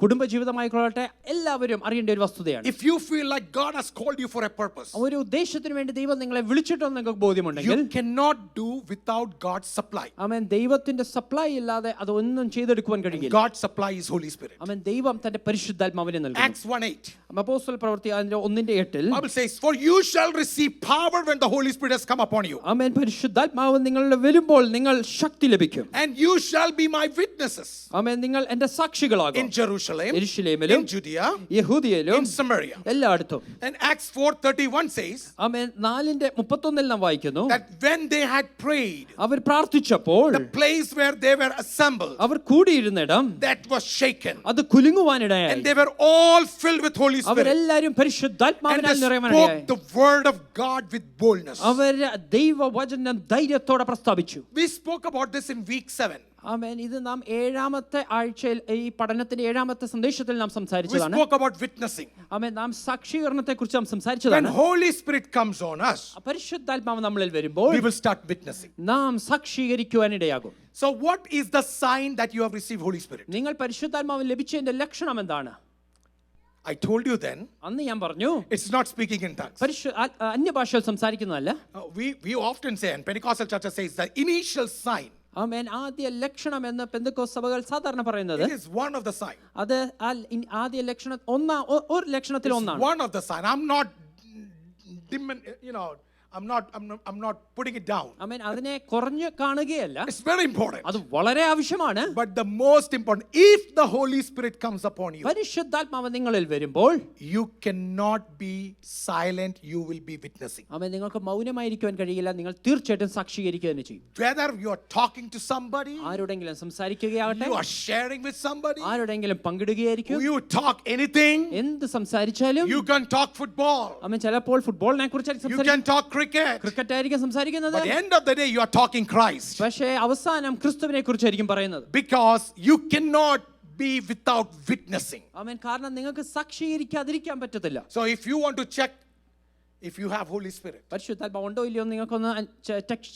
കുടുംബ ജീവിതമായിക്കൊള്ളട്ടെ, എല്ലാവരും അറിയേണ്ട ഒരു വസ്തുതയാണ്. If you feel like God has called you for a purpose, ഒരു ഉദ്ദേശത്തിന് വേണ്ടി ദൈവം നിങ്ങളെ വിളിച്ചിട്ടുണ്ടെന്ന് നിങ്ങൾക്ക് ബോധ്യമുണ്ടെങ്കിൽ you cannot do without God's supply. ആമേൻ. ദൈവത്തിന്റെ സപ്ലൈ ഇല്ലാതെ അതൊന്നും ചെയ്തെടുക്കുവാൻ കഴിയില്ല. God's supply is Holy Spirit. ആമേൻ. ദൈവം തന്റെ പരിശുദ്ധാത്മാവിനെ നൽകുന്നു. Acts 1:8. അപ്പോസ്തല പ്രവൃത്തി അതിന്റെ 1:8 Bible says, "For you shall receive power when the Holy Spirit has come upon you." ആമേൻ. പരിശുദ്ധാത്മാവ് നിങ്ങളുടെ വരുമ്പോൾ നിങ്ങൾ ശക്തി ലഭിക്കും. And you shall be my witnesses. ആമേൻ. നിങ്ങൾ എന്റെ സാക്ഷികളാകും. In Jerusalem, യെരൂശലേമിലും, in Judea, യഹൂദിയയിലും, in Samaria. എല്ലായിടത്തും. And Acts 4:31 says, ആമേൻ. 4:31 നാം വായിക്കുന്നു, that when they had prayed, അവർ പ്രാർത്ഥിച്ചപ്പോൾ the place where they were assembled, our കൂടിയിരുന്നിടം that was shaken, അത് കുലുങ്ങുവാനിടയായി. and they were all filled with Holy Spirit, അവരെല്ലാവരും and പരിശുദ്ധാത്മാവിനാൽ they നിറയുവാനിടയായി. spoke the word of God with boldness. അവർ ദൈവവചനം ധൈര്യത്തോടെ പ്രസ്താവിച്ചു. We spoke about this in week 7. ആമേൻ. ഇത് നാം 7ാമത്തെ ആഴ്ചയിൽ ഈ പഠനത്തിന്റെ 7ാമത്തെ സന്ദേശത്തിൽ നാം We സംസാരിച്ചതാണ്. spoke about witnessing. ആമേൻ. നാം സാക്ഷീകരണത്തെ കുറിച്ച് നാം When സംസാരിച്ചതാണ്. Holy Spirit comes on us, പരിശുദ്ധാത്മാവ് നമ്മളിൽ വരുമ്പോൾ we will start witnessing. നാം സാക്ഷീകരിക്കുവാനിടയാകും. So what is the sign that you have received Holy Spirit? നിങ്ങൾ പരിശുദ്ധാത്മാവ് ലഭിച്ചതിന്റെ ലക്ഷണം എന്താണ്? I told you then, അന്ന് ഞാൻ പറഞ്ഞു, it's not speaking in tongues. അന്യഭാഷയിൽ സംസാരിക്കുന്നതല്ല. We often say, and Pentecostal churches says, the initial sign. ആമേൻ. ആദ്യ ലക്ഷണം എന്ന് പെന്തക്കോസ്ത് സഭകൾ സാധാരണ പറയുന്നത് It is one of the signs. അത് ആദ്യ ലക്ഷണം ഒരു ലക്ഷണത്തിൽ ഒന്നാണ്. One of the sign. I'm not I'm not putting it down. ആമേൻ. അതിനെ കുറഞ്ഞു കാണുകയല്ല. It's very important. അത് വളരെ ആവശ്യമാണ്. But the most important, if the Holy Spirit comes upon you, പരിശുദ്ധാത്മാവ് നിങ്ങളിൽ വരുമ്പോൾ you cannot be silent, you will be witnessing. ആമേൻ. നിങ്ങൾക്ക് മൗനമായിരിക്കുവാൻ കഴിയില്ല. നിങ്ങൾ തീർച്ചയായിട്ടും സാക്ഷീകരിക്കുക തന്നെ ചെയ്യും. Whether you are talking to somebody, ആരോടെങ്കിലും സംസാരിക്കുകയാകട്ടെ, you are sharing with somebody, ആരോടെങ്കിലും പങ്കിടുകയായിരിക്കും, you talk anything, എന്ത് സംസാരിച്ചാലും. you can talk football, ആമേൻ. ചിലപ്പോൾ ഫുട്ബോളിനെ കുറിച്ച് you can talk cricket, cricket ആയിരിക്കും സംസാരിക്കുന്നത്. but at the end of the day you are talking Christ, പക്ഷേ അവസാനം ക്രിസ്തുവിനെ കുറിച്ചായിരിക്കും പറയുന്നത്. because you cannot be without witnessing. ആമേൻ. കാരണം നിങ്ങൾക്ക് സാക്ഷീകരിക്കാതിരിക്കാൻ പറ്റത്തില്ല. So if you want to check if you have Holy Spirit, പരിശുദ്ധാത്മാവ് ഉണ്ടോ ഇല്ലയോ നിങ്ങൾക്കൊന്ന്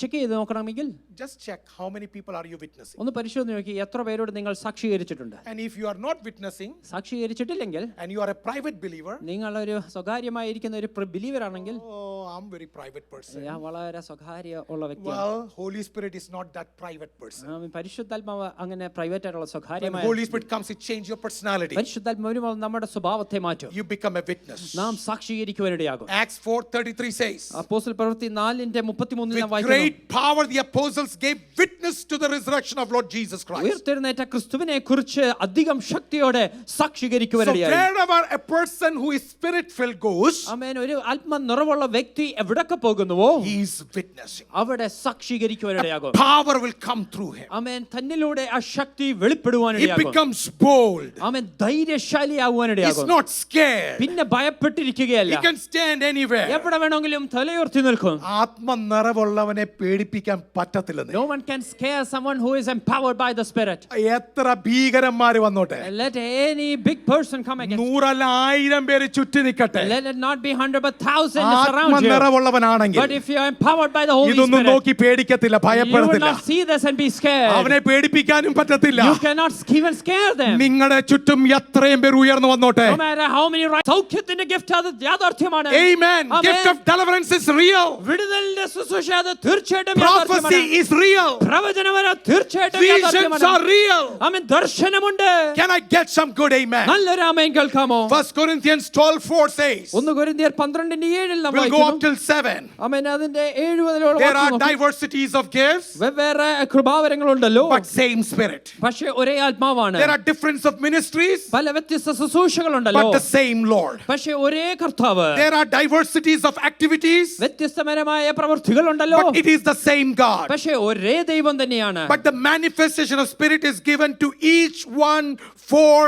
ചെക്ക് ചെയ്ത് നോക്കണമെങ്കിൽ just check how many people are you witnessing. ഒന്ന് പരിശോധന നോക്കി എത്ര പേരോട് നിങ്ങൾ സാക്ഷീകരിച്ചിട്ടുണ്ട്. And if you are not witnessing സാക്ഷീകരിച്ചിട്ടില്ലെങ്കിൽ, and you are a private believer, നിങ്ങളൊരു സ്വകാര്യമായിരിക്കുന്ന ഒരു ബിലീവർ ആണെങ്കിൽ, oh, I'm very private person, ഞാൻ വളരെ സ്വകാര്യ ഉള്ള വ്യക്തിയാണ്. well, Holy Spirit is not that private person. പരിശുദ്ധാത്മാവ് അങ്ങനെ പ്രൈവറ്റ് ആയിട്ടുള്ള When സ്വകാര്യമായ, Holy Spirit comes, it changes your personality. പരിശുദ്ധാത്മാവ് വരുമ്പോൾ നമ്മുടെ സ്വഭാവത്തെ മാറ്റും. You become a witness. നാം സാക്ഷീകരിക്കുവാനിടയാകും. Acts 4:33 says, അപ്പോസ്തല പ്രവൃത്തി 4:33 നാം with വായിക്കുന്നു, great power the apostles gave witness to the resurrection of Lord Jesus Christ. ഉയർത്തെഴുന്നേറ്റ ക്രിസ്തുവിനെ കുറിച്ച് അധികം ശക്തിയോടെ So സാക്ഷീകരിക്കുവാനിടയായി. wherever a person who is spirit filled goes, ആമേൻ. ഒരു ആത്മ നിറവുള്ള വ്യക്തി എവിടൊക്കെ പോകുന്നുവോ he is witnessing. അവിടെ സാക്ഷീകരിക്കുവാനിടയാകും. Power will come through him. ആമേൻ. തന്നിലൂടെ ആ ശക്തി He വെളിപ്പെടുവാനിടയാകും. becomes bold. Amen. He's ധൈര്യശാലിയാകുവാനിടയാകും. not scared. പിന്നെ ഭയപ്പെട്ടിരിക്കുകയല്ല. He can stand anywhere. എവിടെ വേണമെങ്കിലും തലയുയർത്തി നിൽക്കും. ആത്മനിറവുള്ളവനെ പേടിപ്പിക്കാൻ പറ്റത്തില്ലെന്ന്. No one can scare someone who is empowered by the Spirit. എത്ര ഭീകരന്മാര് വന്നോട്ടെ, Let any big person come against. 100,000 പേര് ചുറ്റി നിൽക്കട്ടെ, Let it not be 100 but 1,000 around you. ആത്മനിറവുള്ളവനാണെങ്കിൽ But if you are empowered by the Holy ഇതൊന്നും Spirit, നോക്കി പേടിക്കത്തില്ല, you will ഭയപ്പെടത്തില്ല. not see this and be scared. അവനെ പേടിപ്പിക്കാനും പറ്റത്തില്ല. You cannot even scare them. നിങ്ങളുടെ ചുറ്റും എത്രയും പേർ ഉയർന്നു വന്നോട്ടെ. No matter how many സൗഖ്യത്തിന്റെ ഗിഫ്റ്റ് അത് യാഥാർത്ഥ്യമാണ്. Amen. Gift of deliverance is real. വിടുതലിന്റെ ശുശ്രൂഷ അത് തീർച്ചയായിട്ടും Prophecy യാഥാർത്ഥ്യമാണ്. is real. പ്രവചനവരം തീർച്ചയായിട്ടും Visions യാഥാർത്ഥ്യമാണ്. are real. Amen. ദർശനമുണ്ട്. Can I get some good amen? നല്ലൊരു ആമേൻ കേൾക്കാമോ? 1 Corinthians 12:4 says, 1 കൊരിന്ത്യർ 12:7 നാം we'll go up വായിക്കുന്നു. till 7. ആമേൻ അതിന്റെ 7 മുതലുള്ള There are വാക്യം നോക്കൂ. diversities of gifts, വെവ്വേറെ കൃപാവരങ്ങളുണ്ടല്ലോ, but same Spirit. പക്ഷേ ഒരേ ആത്മാവാണ്. There are difference of ministries, പല വ്യത്യസ്ത ശുശ്രൂഷകളുണ്ടല്ലോ, but the same Lord. പക്ഷേ ഒരേ കർത്താവ്. There are diversities of activities, വ്യത്യസ്തപരമായ പ്രവൃത്തികളുണ്ടല്ലോ, but it is the same God. പക്ഷേ ഒരേ ദൈവം തന്നെയാണ്. But the manifestation of Spirit is given to each one for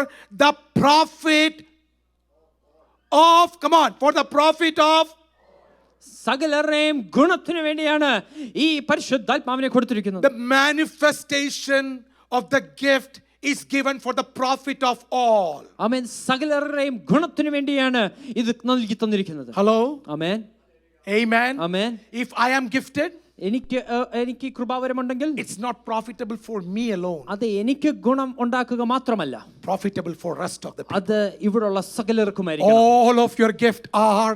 the profit of, come on, for the profit of. സകലരുടെയും ഗുണത്തിനു വേണ്ടിയാണ് ഈ പരിശുദ്ധാത്മാവിനെ കൊടുത്തിരിക്കുന്നത്. The manifestation of the gift is given for the profit of all. ആമേൻ സകലരുടെയും ഗുണത്തിനു വേണ്ടിയാണ് ഇത് നൽകി തന്നിരിക്കുന്നത്. Hello? Amen Amen. Amen. If I am gifted, എനിക്ക് കൃപാവരമുണ്ടെങ്കിൽ it's not profitable for me alone. അത് എനിക്ക് ഗുണം ഉണ്ടാക്കുക മാത്രമല്ല, Profitable for rest of the people. അത് ഇവിടെയുള്ള സകലർക്കുമായിരിക്കും. All of your gift are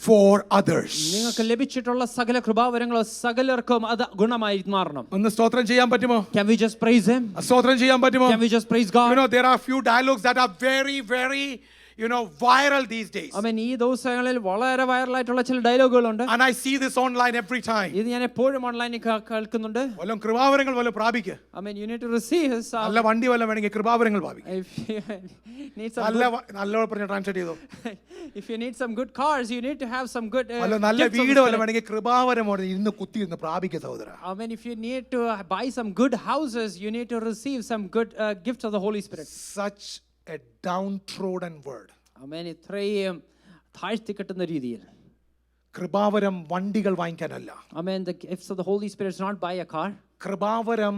for others. നിങ്ങൾക്ക് ലഭിച്ചിട്ടുള്ള സകല കൃപാവരങ്ങളോ സകലർക്കും അത് ഗുണമായി മാറണം. ഒന്ന് സ്തോത്രം ചെയ്യാൻ പറ്റുമോ? Can we just praise him? സ്തോത്രം ചെയ്യാൻ പറ്റുമോ? Can we just praise God? You know, there are few dialogues that are very, very, viral these days. ആമേൻ ഈ ദിവസങ്ങളിൽ വളരെ വൈറലായിട്ടുള്ള ചില ഡയലോഗുകളുണ്ട്. And I see this online every time. ഇത് ഞാൻ എപ്പോഴും ഓൺലൈനിൽ കേൾക്കുന്നുണ്ട്. വല്ലതും കൃപാവരങ്ങൾ വല്ലതും പ്രാപിക്കുക. ആമേൻ you need to receive his നല്ല വണ്ടി വല്ലതും വേണമെങ്കിൽ കൃപാവരങ്ങൾ പ്രാപിക്കുക. if you need some നല്ലോണം പറഞ്ഞ് ട്രാൻസ്ലേറ്റ് ചെയ്തോ. if you need some good cars, you need to have some good നല്ല gifts of the വീട് വല്ലതും Spirit. വേണമെങ്കിൽ കൃപാവരമോടെ ഇന്ന് കുത്തി ഇന്ന് പ്രാപിക്കുക സഹോദര. Amen. If you need to buy some good houses, you need to receive some good gifts of the Holy Spirit. Such a downtrodden word. Amen. ഇത്രയും താഴ്ത്തിക്കെട്ടുന്ന രീതിയിൽ. കൃപാവരം വണ്ടികൾ വാങ്ങിക്കാനല്ല. Amen. The gifts of the Holy Spirit is not buy a car. കൃപാവരം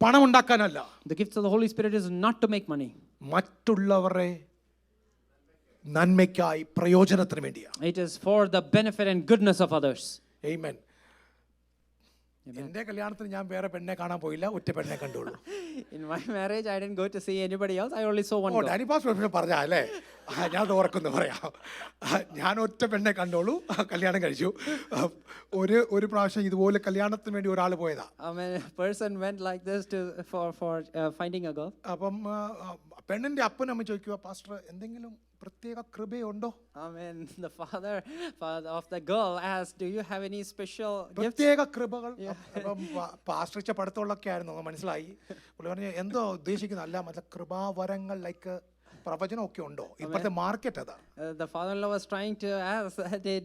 പണം ഉണ്ടാക്കാനല്ല. The gifts of the Holy Spirit is not to make money. മറ്റുള്ളവരെ നന്മയ്ക്കായി പ്രയോജനത്തിന് വേണ്ടിയാണ്. It is for the benefit and goodness of others. Amen. എന്റെ കല്യാണത്തിന് ഞാൻ വേറെ പെണ്ണെ കാണാൻ പോയില്ല, ഒറ്റ പെണ്ണെ കണ്ടുള്ളൂ. In my marriage, I didn't go to see anybody else. I only saw one girl. Danny pass പറഞ്ഞ അല്ലേ, ഞാൻ ഓർക്കുന്നു പറയാം. ഞാൻ ഒറ്റ പെണ്ണെ കണ്ടോളൂ, കല്യാണം കഴിച്ചു. ഒരു പ്രാവശ്യം ഇതുപോലെ കല്യാണത്തിന് വേണ്ടി ഒരാൾ പോയതാ. A person went like this for finding a girl. അപ്പം പെണ്ണിന്റെ അപ്പനും അമ്മ ചോദിക്കുക, പാസ്റ്റർ എന്തെങ്കിലും പ്രത്യേക കൃപയുണ്ടോ? Amen. The father of the girl asked, do you have any special gifts? പ്രത്യേക കൃപകൾ. അപ്പം പാസ്റ്ററിച്ച പഠിത്തമുള്ളൊക്കെ ആയിരുന്നു, മനസ്സിലായി. പുള്ളി പറഞ്ഞു എന്തോ ഉദ്ദേശിക്കുന്ന അല്ല, മറ്റേ കൃപാവരങ്ങൾ ലൈക്ക് പ്രവചനമൊക്കെ ഉണ്ടോ? ഇപ്പോഴത്തെ മാർക്കറ്റ് അതാ. The father-in-law was trying to ask,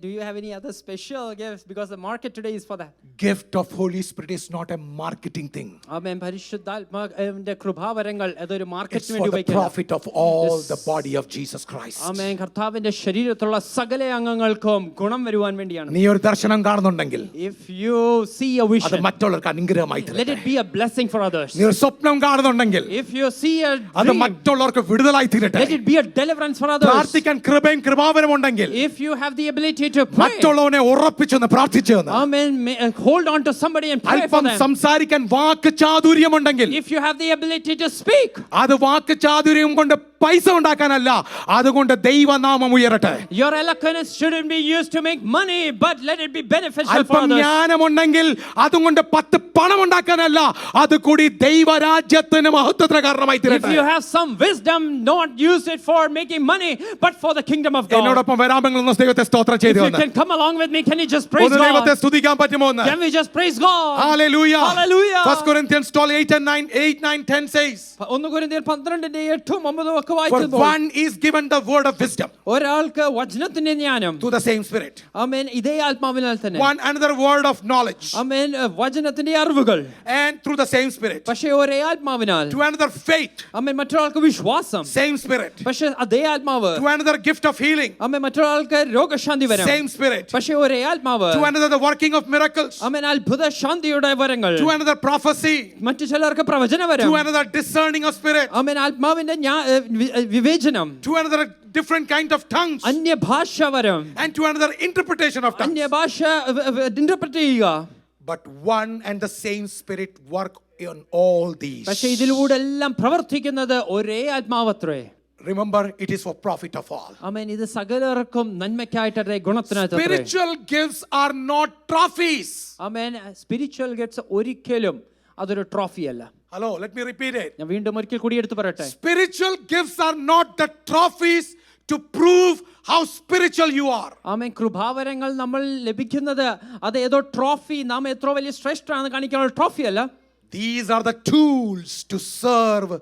do you have any other special gifts? Because the market today is for that. Gift of Holy Spirit is not a marketing thing. Amen. പരിശുദ്ധാത്മാവിന്റെ കൃപാവരങ്ങൾ അതൊരു It's മാർക്കറ്റിന് for വേണ്ടി the ഉപയോഗിക്കണം. profit of all the body of Jesus Christ. ആമേൻ. കർത്താവിന്റെ ശരീരത്തിലുള്ള സകല അംഗങ്ങൾക്കും ഗുണം വരുവാൻ വേണ്ടിയാണ്. നീ ഒരു ദർശനം കാണുന്നുണ്ടെങ്കിൽ If you see a അത് vision, മറ്റുള്ളവർക്ക് അനുഗ്രഹമായി let തീരട്ടെ. it be a blessing for others. നീ ഒരു സ്വപ്നം കാണുന്നുണ്ടെങ്കിൽ If you see a അത് dream, മറ്റുള്ളവർക്ക് വിടുതലായി തീരട്ടെ. let it be a deliverance for others. പ്രാർത്ഥിക്കാൻ കൃപയും കൃപാവരം ഉണ്ടെങ്കിൽ If you have the ability to pray, മറ്റുള്ളവനെ ഉറപ്പിച്ചെന്ന് പ്രാർത്ഥിച്ചെന്ന്. amen, hold on to somebody and pray for അല്പം them. സംസാരിക്കാൻ വാക്ക് ചാതുര്യമുണ്ടെങ്കിൽ If you have the ability to speak, അത് വാക്ക് ചാതുര്യം കൊണ്ട് പൈസ ഉണ്ടാക്കാനല്ല, അതുകൊണ്ട് ദൈവനാമം ഉയരട്ടെ. your eloquence shouldn't be used to make money, but let it be beneficial for അല്പം others. ജ്ഞാനമുണ്ടെങ്കിൽ അതുകൊണ്ട് 10 പണം ഉണ്ടാക്കാനല്ല, അത് കൂടി ദൈവരാജ്യത്തിന് മഹത്വത്തിന് കാരണമായി If തീരട്ടെ. you have some wisdom, not use it for making money, but for the kingdom of God. എന്നോടൊപ്പം വരാമെങ്കിൽ ഒന്ന് ദൈവത്തെ സ്തോത്രം ചെയ്തു If you വന്ന് can come along with me, can you just praise ഒന്ന് ദൈവത്തെ God? സ്തുതിക്കാൻ പറ്റുമോ എന്ന്? Can we just praise God? Hallelujah. Hallelujah. 1 Corinthians 12:8-9 says, 1 കൊരിന്ത്യർ 12:8 9 ഒക്കെ for വായിക്കുമ്പോൾ one is given the word of wisdom ഒരാൾക്ക് വചനത്തിന്റെ ജ്ഞാനം, through the same Spirit. ആമേൻ, ഇതേ ആത്മാവിനാൽ തന്നെ. One another word of knowledge, ആമേൻ, വചനത്തിന്റെ അറിവുകൾ, and through the same Spirit. പക്ഷേ ഒരേ ആത്മാവിനാൽ. To another faith, ആമേൻ, മറ്റൊരാൾക്ക് വിശ്വാസം, same Spirit. പക്ഷേ അതേ ആത്മാവ്. To another gift of healing, ആമേൻ, മറ്റൊരാൾക്ക് രോഗശാന്തി വരം, same Spirit. പക്ഷേ ഒരേ ആത്മാവ്. To another the working of miracles. ആമേൻ, അത്ഭുത ശാന്തിയുടെ വരങ്ങൾ. To another prophecy. മറ്റു ചിലർക്ക് പ്രവചന വരം. To another discerning of spirit. ആമേൻ, ആത്മാവിന്റെ വിവേചനം. To another different kind of tongues. അന്യഭാഷ വരം. And to another interpretation of tongues. അന്യഭാഷ ഇന്റർപ്രറ്റ് ചെയ്യുക. But one and the same Spirit work on all these. പക്ഷേ ഇതിലൂടെ എല്ലാം പ്രവർത്തിക്കുന്നത് ഒരേ ആത്മാവത്രേ. Remember, it is for profit of all. ആമേൻ, ഇത് സകലർക്കും നന്മയ്ക്കായിട്ടേ ഗുണത്തിനായിട്ടേ. Spiritual gifts are not trophies. Amen, spiritual gifts ഒരിക്കലും അതൊരു ട്രോഫി അല്ല. Hello, let me repeat it. ഞാൻ വീണ്ടും ഒരിക്കൽ കൂടി എടുത്തു പറയട്ടെ. Spiritual gifts are not the trophies to prove how spiritual you are. ആമേൻ. കൃപാവരങ്ങൾ നമ്മൾ ലഭിക്കുന്നത് അത് ഏതോ ട്രോഫി, നാം എത്ര വലിയ ശ്രേഷ്ഠരാണെന്ന് കാണിക്കാനുള്ള ട്രോഫി അല്ല. These are the tools to serve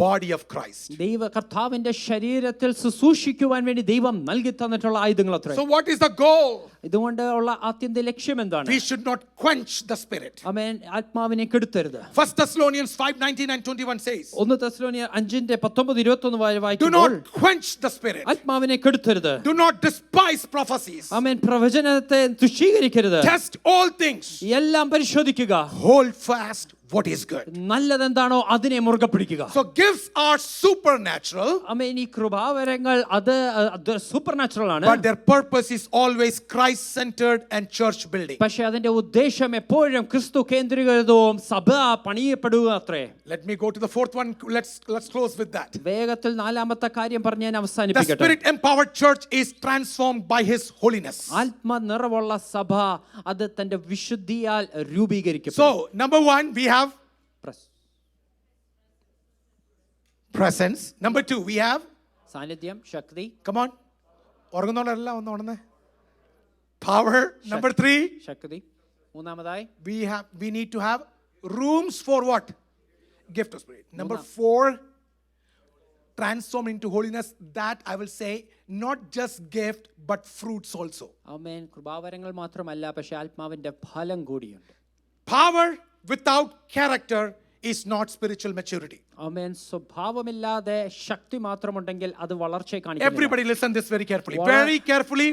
body of Christ. ദൈവ കർത്താവിന്റെ ശരീരത്തിൽ ശുശ്രൂഷിക്കുവാൻ വേണ്ടി ദൈവം നൽകി തന്നിട്ടുള്ള ആയുധങ്ങൾ അത്രേ. So what is the goal? ഇതുകൊണ്ട് ഉള്ള ആത്യന്തിക ലക്ഷ്യം എന്താണ്? We should not quench the spirit. ആമേൻ. ആത്മാവിനെ കെടുത്തരുത്. 1 Thessalonians 5:19 and 21 says, 1 തെസ്സലോനിയർ 5:19-21 do വായിക്കുമ്പോൾ, not quench the spirit. ആത്മാവിനെ കെടുത്തരുത്. Do not despise prophecies. Amen. പ്രവചനത്തെ തുച്ഛീകരിക്കരുത്. Test all things. എല്ലാം പരിശോധിക്കുക. Hold fast what is good. നല്ലതെന്താണോ അതിനെ മുറുകെ പിടിക്കുക. So gifts are supernatural, ആമേൻ. ഈ കൃപാവരങ്ങൾ അത് സൂപ്പർ നാച്ചുറൽ ആണ്. but their purpose is always Christ-centered and church building. പക്ഷേ അതിന്റെ ഉദ്ദേശം എപ്പോഴും ക്രിസ്തു കേന്ദ്രീകൃതവും സഭ പണിയപ്പെടുക അത്രേ. Let me go to the fourth one. Let's close with that. വേഗത്തിൽ നാലാമത്തെ കാര്യം പറഞ്ഞ് ഞാൻ The അവസാനിപ്പിക്കട്ടെ. spirit-empowered church is transformed by His holiness. ആത്മ നിറവുള്ള സഭ അത് തന്റെ വിശുദ്ധിയാൽ രൂപീകരിക്കും. So number one, we have presence. Number two, we have, സാന്നിധ്യം, ശക്തി. come on, ഉറങ്ങുന്നവരെല്ലാം ഒന്ന് ഉണർന്നേ. Power. Number three, ശക്തി. മൂന്നാമതായി we need to have rooms for what? Gift of spirit. Number four, transform into holiness. That I will say, not just gift but fruits also. ആമേൻ. കൃപാവരങ്ങൾ മാത്രമല്ല, പക്ഷേ ആത്മാവിന്റെ ഫലം കൂടിയുണ്ട്. Power without character is not spiritual maturity. ആമേൻ. സ്വഭാവമില്ലാതെ ശക്തി മാത്രമുണ്ടെങ്കിൽ അത് വളർച്ചയെ കാണിക്കില്ല. Everybody listen this very carefully. Very carefully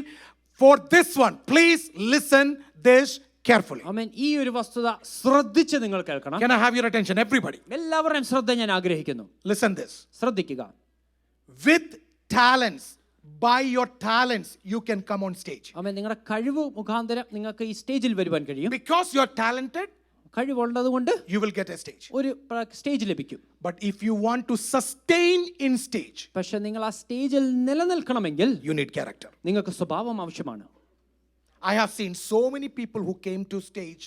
for this one. Please listen this carefully. ആമേൻ. ഈ ഒരു വസ്തുത ശ്രദ്ധിച്ച് നിങ്ങൾ കേൾക്കണം. Can I have your attention, everybody? എല്ലാവരുടെയും ശ്രദ്ധ ഞാൻ ആഗ്രഹിക്കുന്നു. Listen this. ശ്രദ്ധിക്കുക. With talents, by your talents, you can come on stage. ആമേൻ. നിങ്ങളുടെ കഴിവ് മുഖാന്തരം നിങ്ങൾക്ക് ഈ സ്റ്റേജിൽ വരുവാൻ കഴിയും. Because you are talented, കഴിവുള്ളത് കൊണ്ട് you will get a stage. ഒരു സ്റ്റേജ് ലഭിക്കും. But if you want to sustain in stage, പക്ഷെ നിങ്ങൾ ആ സ്റ്റേജിൽ നിലനിൽക്കണമെങ്കിൽ you need character. നിങ്ങൾക്ക് സ്വഭാവം ആവശ്യമാണ്. I have seen so many people who came to stage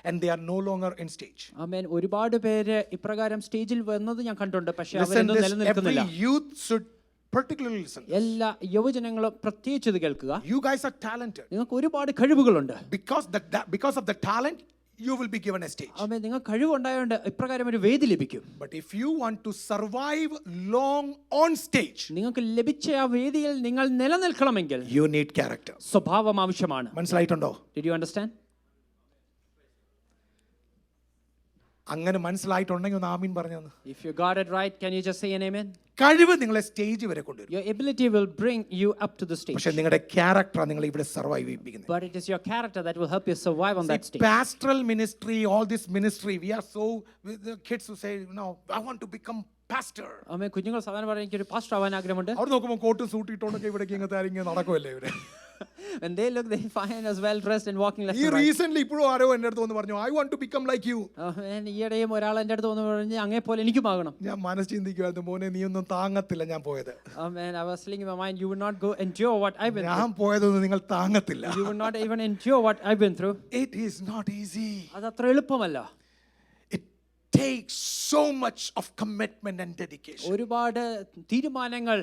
and they are no longer in stage. ആമേൻ. ഒരുപാട് പേര് ഇപ്രകാരം സ്റ്റേജിൽ വന്നത് ഞാൻ കണ്ടിട്ടുണ്ട്. പക്ഷെ Listen അവരൊന്നും this. നിലനിൽക്കുന്നില്ല. Every youth should particularly listen. എല്ലാ യുവജനങ്ങളും പ്രത്യേകിച്ച് ഇത് കേൾക്കുക. You guys are talented. നിങ്ങൾക്ക് ഒരുപാട് കഴിവുകളുണ്ട്. Because of the talent, you will be given a stage. ആമേൻ. നിങ്ങൾ കഴിവുണ്ടായതുകൊണ്ട് ഇപ്രകാരം ഒരു വേദി ലഭിക്കും. But if you want to survive long on stage, നിങ്ങൾക്ക് ലഭിച്ച ആ വേദിയിൽ നിങ്ങൾ നിലനിൽക്കണമെങ്കിൽ you need character. സ്വഭാവം ആവശ്യമാണ്. മനസ്സിലായിട്ടുണ്ടോ? Did you understand? അങ്ങനെ മനസ്സിലായിട്ടുണ്ടെങ്കിൽ ഒന്ന് ആമീൻ പറഞ്ഞു. If you got it right, can you just say an amen? കഴിവ് നിങ്ങളെ സ്റ്റേജ് വരെ കൊണ്ടുവരും. Your ability will bring you up to the stage. പക്ഷേ നിങ്ങളുടെ ക്യാരക്ടറാണ് നിങ്ങളെ ഇവിടെ survive ചെയ്യിപ്പിക്കുന്നത്. But it is your character that will help you survive on that stage. Pastoral ministry, all this ministry, we are so, the kids who say, no, I want to become pastor. ആമേൻ. കുഞ്ഞുങ്ങൾ സാധാരണ പറയാൻ എനിക്ക് ഒരു pastor ആവാൻ ആഗ്രഹമുണ്ട്. അവർ നോക്കുമ്പോൾ കോട്ടും suit ഇട്ടോണ്ടൊക്കെ ഇവിടേക്ക് ഇങ്ങനെ നടക്കുമല്ലേ ഇവര്. When they look, they find us well dressed and walking left ഈ and right. റീസെന്റ് ഇപ്പോഴും ആരോ എൻ്റെ അടുത്ത് വന്ന് പറഞ്ഞു, I want to become like you. ആമേൻ. ഈയിടെയും ഒരാൾ എൻ്റെ അടുത്ത് വന്ന് പറഞ്ഞു, അങ്ങേ പോലെ എനിക്കുമാകണം. ഞാൻ മനസ്സ് ചിന്തിക്കുമായിരുന്നു, മോനെ നീ ഒന്നും താങ്ങത്തില്ല ഞാൻ പോയത്. Amen. I was thinking in my mind, you would not go endure what I've been through. ഞാൻ പോയതൊന്നും നിങ്ങൾ താങ്ങത്തില്ല. You would not even endure what I've been through. It is not easy. അത് അത്ര എളുപ്പമല്ല. It takes so much of commitment and dedication. ഒരുപാട് തീരുമാനങ്ങൾ,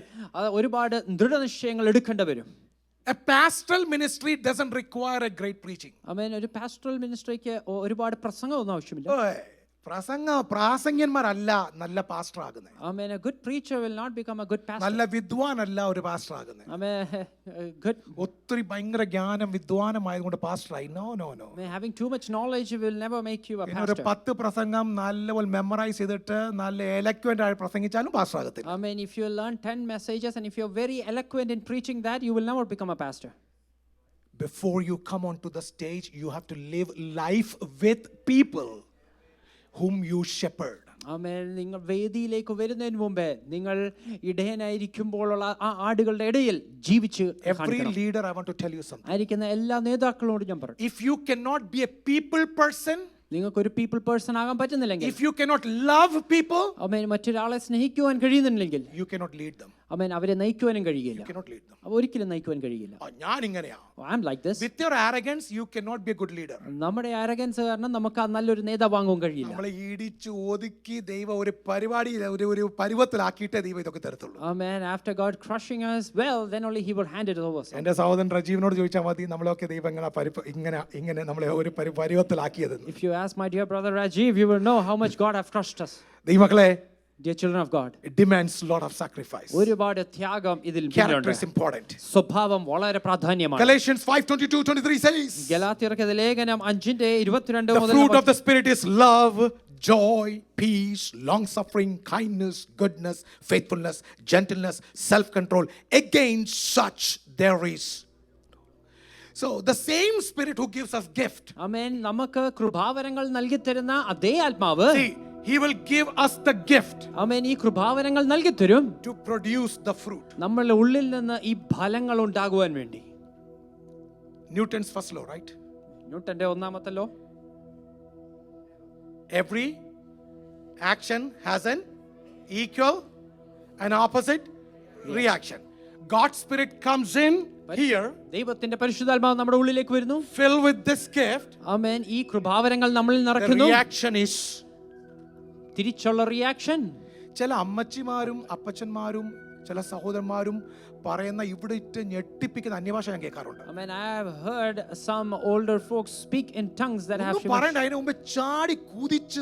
ഒരുപാട് ദൃഢനിശ്ചയങ്ങൾ എടുക്കേണ്ടി വരും. A pastoral ministry doesn't require a great preaching. ആമേൻ. ഒരു പാസ്റ്ററൽ മിനിസ്ട്രിക്ക് ഒരുപാട് പ്രസംഗമൊന്നും ആവശ്യമില്ല. പ്രാസംഗന്മാരല്ല നല്ല പാസ്റ്റർ ആകുന്നത്. ആമേൻ. A good preacher will not become a good pastor. നല്ല വിദ്വാനല്ല ഒരു പാസ്റ്റർ ആകുന്നത്. ആമേൻ. Good. ഒത്തിരി ഭയങ്കര ജ്ഞാനം വിദ്വാനമായതുകൊണ്ട് പാസ്റ്ററായി. No. Having too much knowledge will never make you a ഒരു pastor. 10 പ്രസംഗം നല്ലപോലെ മെമ്മറൈസ് ചെയ്തിട്ട് നല്ല എലക്വന്റ് ആയി പ്രസംഗിച്ചാലും പാസ്റ്റർ ആകത്തില്ല. Amen. If you learn 10 messages and if you're very eloquent in preaching that, you will never become a pastor. Before you come onto the stage, you have to live life with people whom you shepherd. ആമേൻ. നിങ്ങൾ വേദിയിലേക്ക് വരുന്നതിന് മുമ്പേ നിങ്ങൾ ഇടയനായിരിക്കുമ്പോഴുള്ള ആ ആടുകളുടെ ഇടയിൽ ജീവിച്ച് Every leader, I want to tell you something. ആയിരിക്കുന്ന എല്ലാ നേതാക്കളോടും ഞാൻ പറയും, If you cannot be a people person, നിങ്ങൾക്ക് ഒരു പീപ്പിൾ പേഴ്സൺ ആകാൻ പറ്റുന്നില്ലെങ്കിൽ, if you cannot love people, ആമേൻ, മറ്റൊരാളെ സ്നേഹിക്കുവാൻ കഴിയുന്നില്ലെങ്കിൽ, you cannot lead them. അവൻ അവരെ നയിക്കുവാനും കഴിയില്ല. You cannot lead them. അവ ഒരിക്കലും നയിക്കുവാൻ കഴിയില്ല. ഞാൻ ഇങ്ങനെയാ. I'm like this. With your arrogance, you cannot be a good leader. നമ്മുടെ arrogance കാരണം നമുക്ക് ആ നല്ലൊരു നേതാവാകാൻ കഴിയില്ല. നമ്മളെ ഇടിച്ച് ഒതുക്കി ദൈവം ഒരു പരിപാടി ഒരു പരുവത്തിലാക്കിയിട്ടേ ദൈവം ഇതൊക്കെ തരത്തുള്ളൂ. Amen. After God crushing us, well, then only He will hand it over. എന്റെ സഹോദരൻ രജീവിനോട് ചോദിച്ചാൽ മതി നമ്മളൊക്കെ ദൈവം ഇങ്ങനെ നമ്മളെ ഒരു പരുവത്തിലാക്കിയത്. If you ask my dear brother Rajiv, you will know how much God have crushed us. ദൈവമക്കളെ, dear children of God, it demands a lot of sacrifice. ഒരുപാട് ത്യാഗം ഇതിൽ Character is important. സ്വഭാവം വളരെ പ്രാധാന്യമാണ്. Galatians 5:22-23 says, ഗലാത്യർക്ക് ലേഖനം 5:22 the മുതൽ fruit of the spirit is love, joy, peace, long suffering, kindness, goodness, faithfulness, gentleness, self control. Against such there is. So the same spirit who gives us gift, ആമേൻ, നമുക്ക് കൃപാവരങ്ങൾ നൽകി തരുന്ന അതേ ആത്മാവ്, see, he will give us the gift ആമേൻ, ഈ കൃപാവരങ്ങൾ നൽകി തരും to produce the fruit. നമ്മളുടെ ഉള്ളിൽ നിന്ന് ഈ ഫലങ്ങൾ ഉണ്ടാകുവാൻ വേണ്ടി. Newton's first law, right? ന്യൂട്ടന്റെ ഒന്നാമത്തെ law, every action has an equal and opposite reaction. God's spirit comes in here, ദൈവത്തിന്റെ പരിശുദ്ധാത്മാവ് നമ്മുടെ ഉള്ളിലേക്ക് വരുന്നു, fill with this gift. ആമേൻ, ഈ കൃപാവരങ്ങൾ നമ്മളിൽ The നിറയ്ക്കുന്നു. reaction is, തിരിച്ചുള്ള റിയാക്ഷൻ. ചില അമ്മച്ചിമാരും അപ്പച്ചന്മാരും ചില സഹോദരന്മാരും പറയുന്ന ഇവിടെ ഇട്ട് ഞെട്ടിപ്പിക്കുന്ന അന്യഭാഷ ഞാൻ കേൾക്കാറുണ്ട്. Amen. I have heard some older folks speak in tongues that have പറയണ്ട, അതിന് മുമ്പ് ചാടി കുതിച്ച്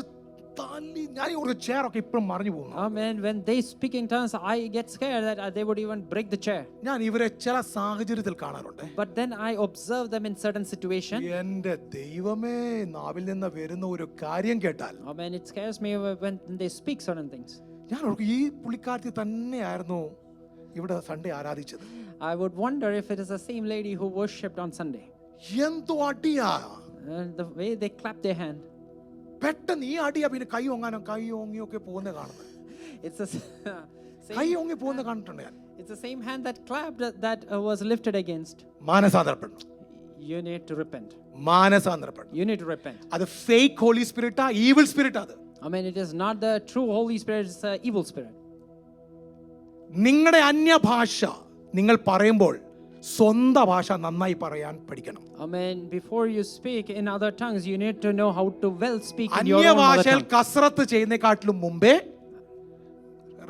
തല്ലി ഞാൻ ഒരു ചെയറൊക്കെ ഇപ്പോഴും മറിഞ്ഞു പോകുന്നു. Amen. When they speak in tongues, I get scared that they would even break the chair. ഞാൻ ഇവരെ ചില സാഹചര്യത്തിൽ കാണാറുണ്ട്. But then I observe them in certain situations. എന്റെ ദൈവമേ, നാവിൽ നിന്ന് വരുന്ന ഒരു കാര്യം കേട്ടാൽ Amen. It scares me when they speak certain things. ഞാൻ ഓർക്കും ഈ പുള്ളിക്കാരത്തി തന്നെയായിരുന്നു ഇവിടെ Sunday ആരാധിച്ചത്. I would wonder if it is the same lady who worshipped on Sunday. എന്തോ അടിയാ, The way they clap their hand. പെട്ടെന്ന് ഈ അടിയാ പിന്നെ കൈ ഓങ്ങിയൊക്കെ പോകുന്ന കാണുന്നത്. It's the കൈ same. ഓങ്ങി പോകുന്ന കണ്ടിട്ടുണ്ട് ഞാൻ. It's the same hand that clapped that was lifted against. മാനസാന്തരപ്പെടണം. You need to repent. മാനസാന്തരപ്പെടണം. You need to repent. അത് ഫേക്ക് ഹോളി സ്പിരിറ്റാ, ഈവിൾ സ്പിരിറ്റ് അത്. I mean, it is not the true Holy Spirit, it's the evil spirit. നിങ്ങളുടെ അന്യഭാഷ നിങ്ങൾ പറയുമ്പോൾ സ്വന്തം ഭാഷ നന്നായി പറയാൻ പഠിക്കണം. I mean, before you speak in other tongues, you need to know how to well speak in your own mother അന്യഭാഷയിൽ tongue. കസറത്ത് ചെയ്യുന്നതിനെക്കാട്ടിലും മുമ്പേ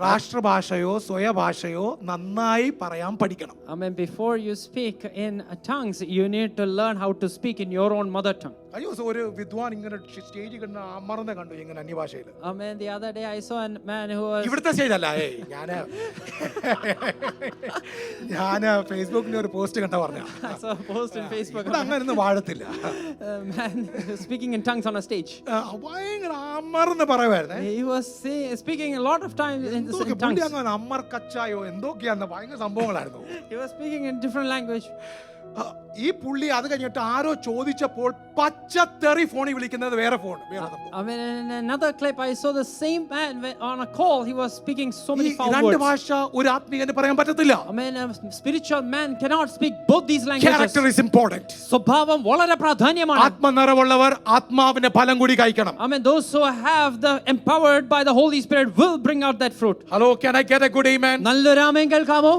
രാഷ്ട്രഭാഷയോ സ്വയഭാഷയോ നന്നായി പറയാൻ പഠിക്കണം. I mean, before you speak in tongues, you need to learn how to speak in your own mother tongue. കഴിഞ്ഞ ദിവസം ഒരു വിദ്വാൻ ഇങ്ങനെ സ്റ്റേജിൽ കണ്ട് അമർന്ന് കണ്ടു ഇങ്ങനെ അന്യഭാഷയിൽ. I mean, the other day I saw a man who was... ഇവിടുത്തെ സ്റ്റേജ് അല്ല, ഞാന് ഫേസ്ബുക്കിൽ ഒരു പോസ്റ്റ് കണ്ട പറഞ്ഞ I saw a post in Facebook ഇവിടെ of അങ്ങനെ വാഴത്തില്ല. a man speaking in tongues on a stage. ഭയങ്കര അമർന്ന് പറയുമായിരുന്നേ. He was speaking a lot of times in tongues. Ammar കച്ചായോ എന്തൊക്കെയാന്ന് ഭയങ്കര സംഭവങ്ങളായിരുന്നു. He was speaking in different language. ഈ പുള്ളി അത് കഴിഞ്ഞിട്ട് ആരോ ചോദിച്ചപ്പോൾ പച്ചത്തെറി ഫോണിൽ വിളിക്കുന്നത് വേറെ phone. I mean, in another clip, I saw the same man on a call. He was speaking so many foul രണ്ട് words. ഭാഷ ഒരു ആത്മീയന് പറയാൻ പറ്റത്തില്ല. I mean, a spiritual man cannot speak both these languages. Character is important. സ്വഭാവം വളരെ പ്രാധാന്യമാണ്. ആത്മനിറവുള്ളവർ ആത്മാവിന്റെ ഫലം കൂടി കഴിക്കണം. I mean, those who have the empowered by the Holy Spirit will bring out that fruit. Hello, can I get a good amen? നല്ലൊരു ആമേൻ കേൾക്കാമോ?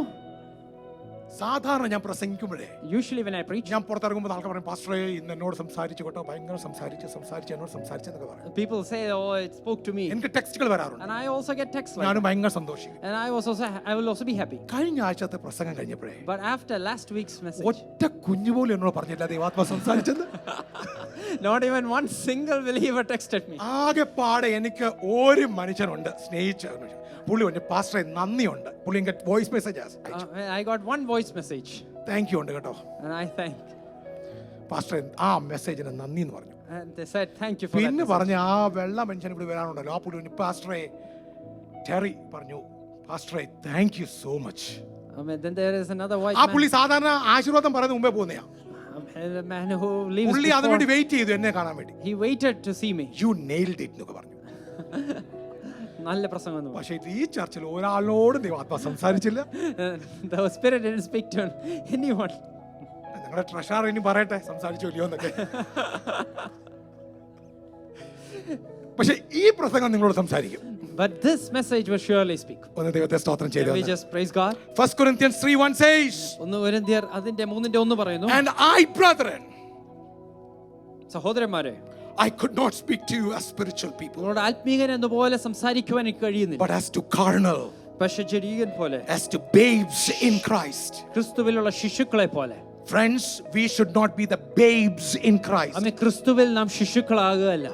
സാധാരണ ഞാൻ പ്രസംഗിക്കുമ്പോഴേ Usually when I preach, ഞാൻ പുറത്തിറങ്ങുമ്പോൾ ആൾക്കാർ പറയും, പാസ്റ്ററേ ഇന്ന് എന്നോട് സംസാരിച്ചു കേട്ടോ, ഭയങ്കര സംസാരിച്ച് എന്നോട് സംസാരിച്ചെന്നൊക്കെ പറയും. people say, oh, it spoke to me. എനിക്ക് ടെക്സ്റ്റുകൾ വരാറുണ്ട്. And I also get texts like ഞാനും that. ഭയങ്കര സന്തോഷിക്കും. And I will also be happy. കഴിഞ്ഞ ആഴ്ചത്തെ പ്രസംഗം കഴിഞ്ഞപ്പോഴേ But after last week's message, ഒറ്റ കുഞ്ഞു പോലും എന്നോട് പറഞ്ഞില്ല ദൈവാത്മ സംസാരിച്ചെന്ന്. not even one single believer texted me. ആകെ പാടെ എനിക്ക് ഒരു മനുഷ്യനുണ്ട് സ്നേഹിച്ച പുള്ളി പറഞ്ഞു, പാസ്റ്ററെ നന്ദിയുണ്ട്. പുള്ളി എനിക്ക് voice message I got one voice message. Thank you ഉണ്ട് കേട്ടോ And I thank. പാസ്റ്ററെ, ആ മെസ്സേജിന് നന്ദി എന്ന് പറഞ്ഞു. And they said, thank you for that പിന്നെ message. പറഞ്ഞ ആ വെള്ള മനുഷ്യൻ ഇവിടെ വരാനുണ്ടല്ലോ, ആ പുള്ളി പറഞ്ഞു, പാസ്റ്ററെ ടെറി പറഞ്ഞു, പാസ്റ്ററെ thank you so much. I mean, then there is another white ആ man. പുള്ളി സാധാരണ ആശീർവാദം പറയുന്ന മുമ്പേ പോകുന്നയാ. A man who leaves പുള്ളി അതിനു വേണ്ടി before. വെയിറ്റ് ചെയ്തു എന്നെ കാണാൻ വേണ്ടി. He waited to see me. You nailed it എന്നൊക്കെ പറഞ്ഞു. നല്ല പ്രസംഗം എന്ന് പറഞ്ഞു. പക്ഷേ ഈ ചർച്ചിൽ ഒരാളോടും ദൈവാത്മ സംസാരിച്ചില്ല. The spirit didn't speak to anyone. നിങ്ങളുടെ ട്രഷറർ ഇനി പറയട്ടെ സംസാരിച്ചോ ഇല്ലയോ എന്നൊക്കെ. പക്ഷെ ഈ പ്രസംഗം നിങ്ങളോട് സംസാരിക്കും. But this message will surely speak. ഒന്ന് ദൈവത്തെ സ്തോത്രം Can we ചെയ്തു. just praise God? 1 Corinthians 3:1 says, 1 കൊരിന്ത്യർ അതിന്റെ 3:1 പറയുന്നു, and I, brethren, സഹോദരന്മാരെ, I could not speak to you as spiritual people, നിങ്ങളോട് ആത്മീകൻ എന്നപോലെ സംസാരിക്കുവാൻ എനിക്ക് കഴിയുന്നില്ല, but as to carnal, പക്ഷെ ജഡീകൻ പോലെ, as to babes in Christ. ക്രിസ്തുവിലുള്ള ശിശുക്കളെ പോലെ. Friends, we should not be the babes in Christ. ആമേൻ. ക്രിസ്തുവിൽ നാം ശിശുക്കളാകുകയല്ല.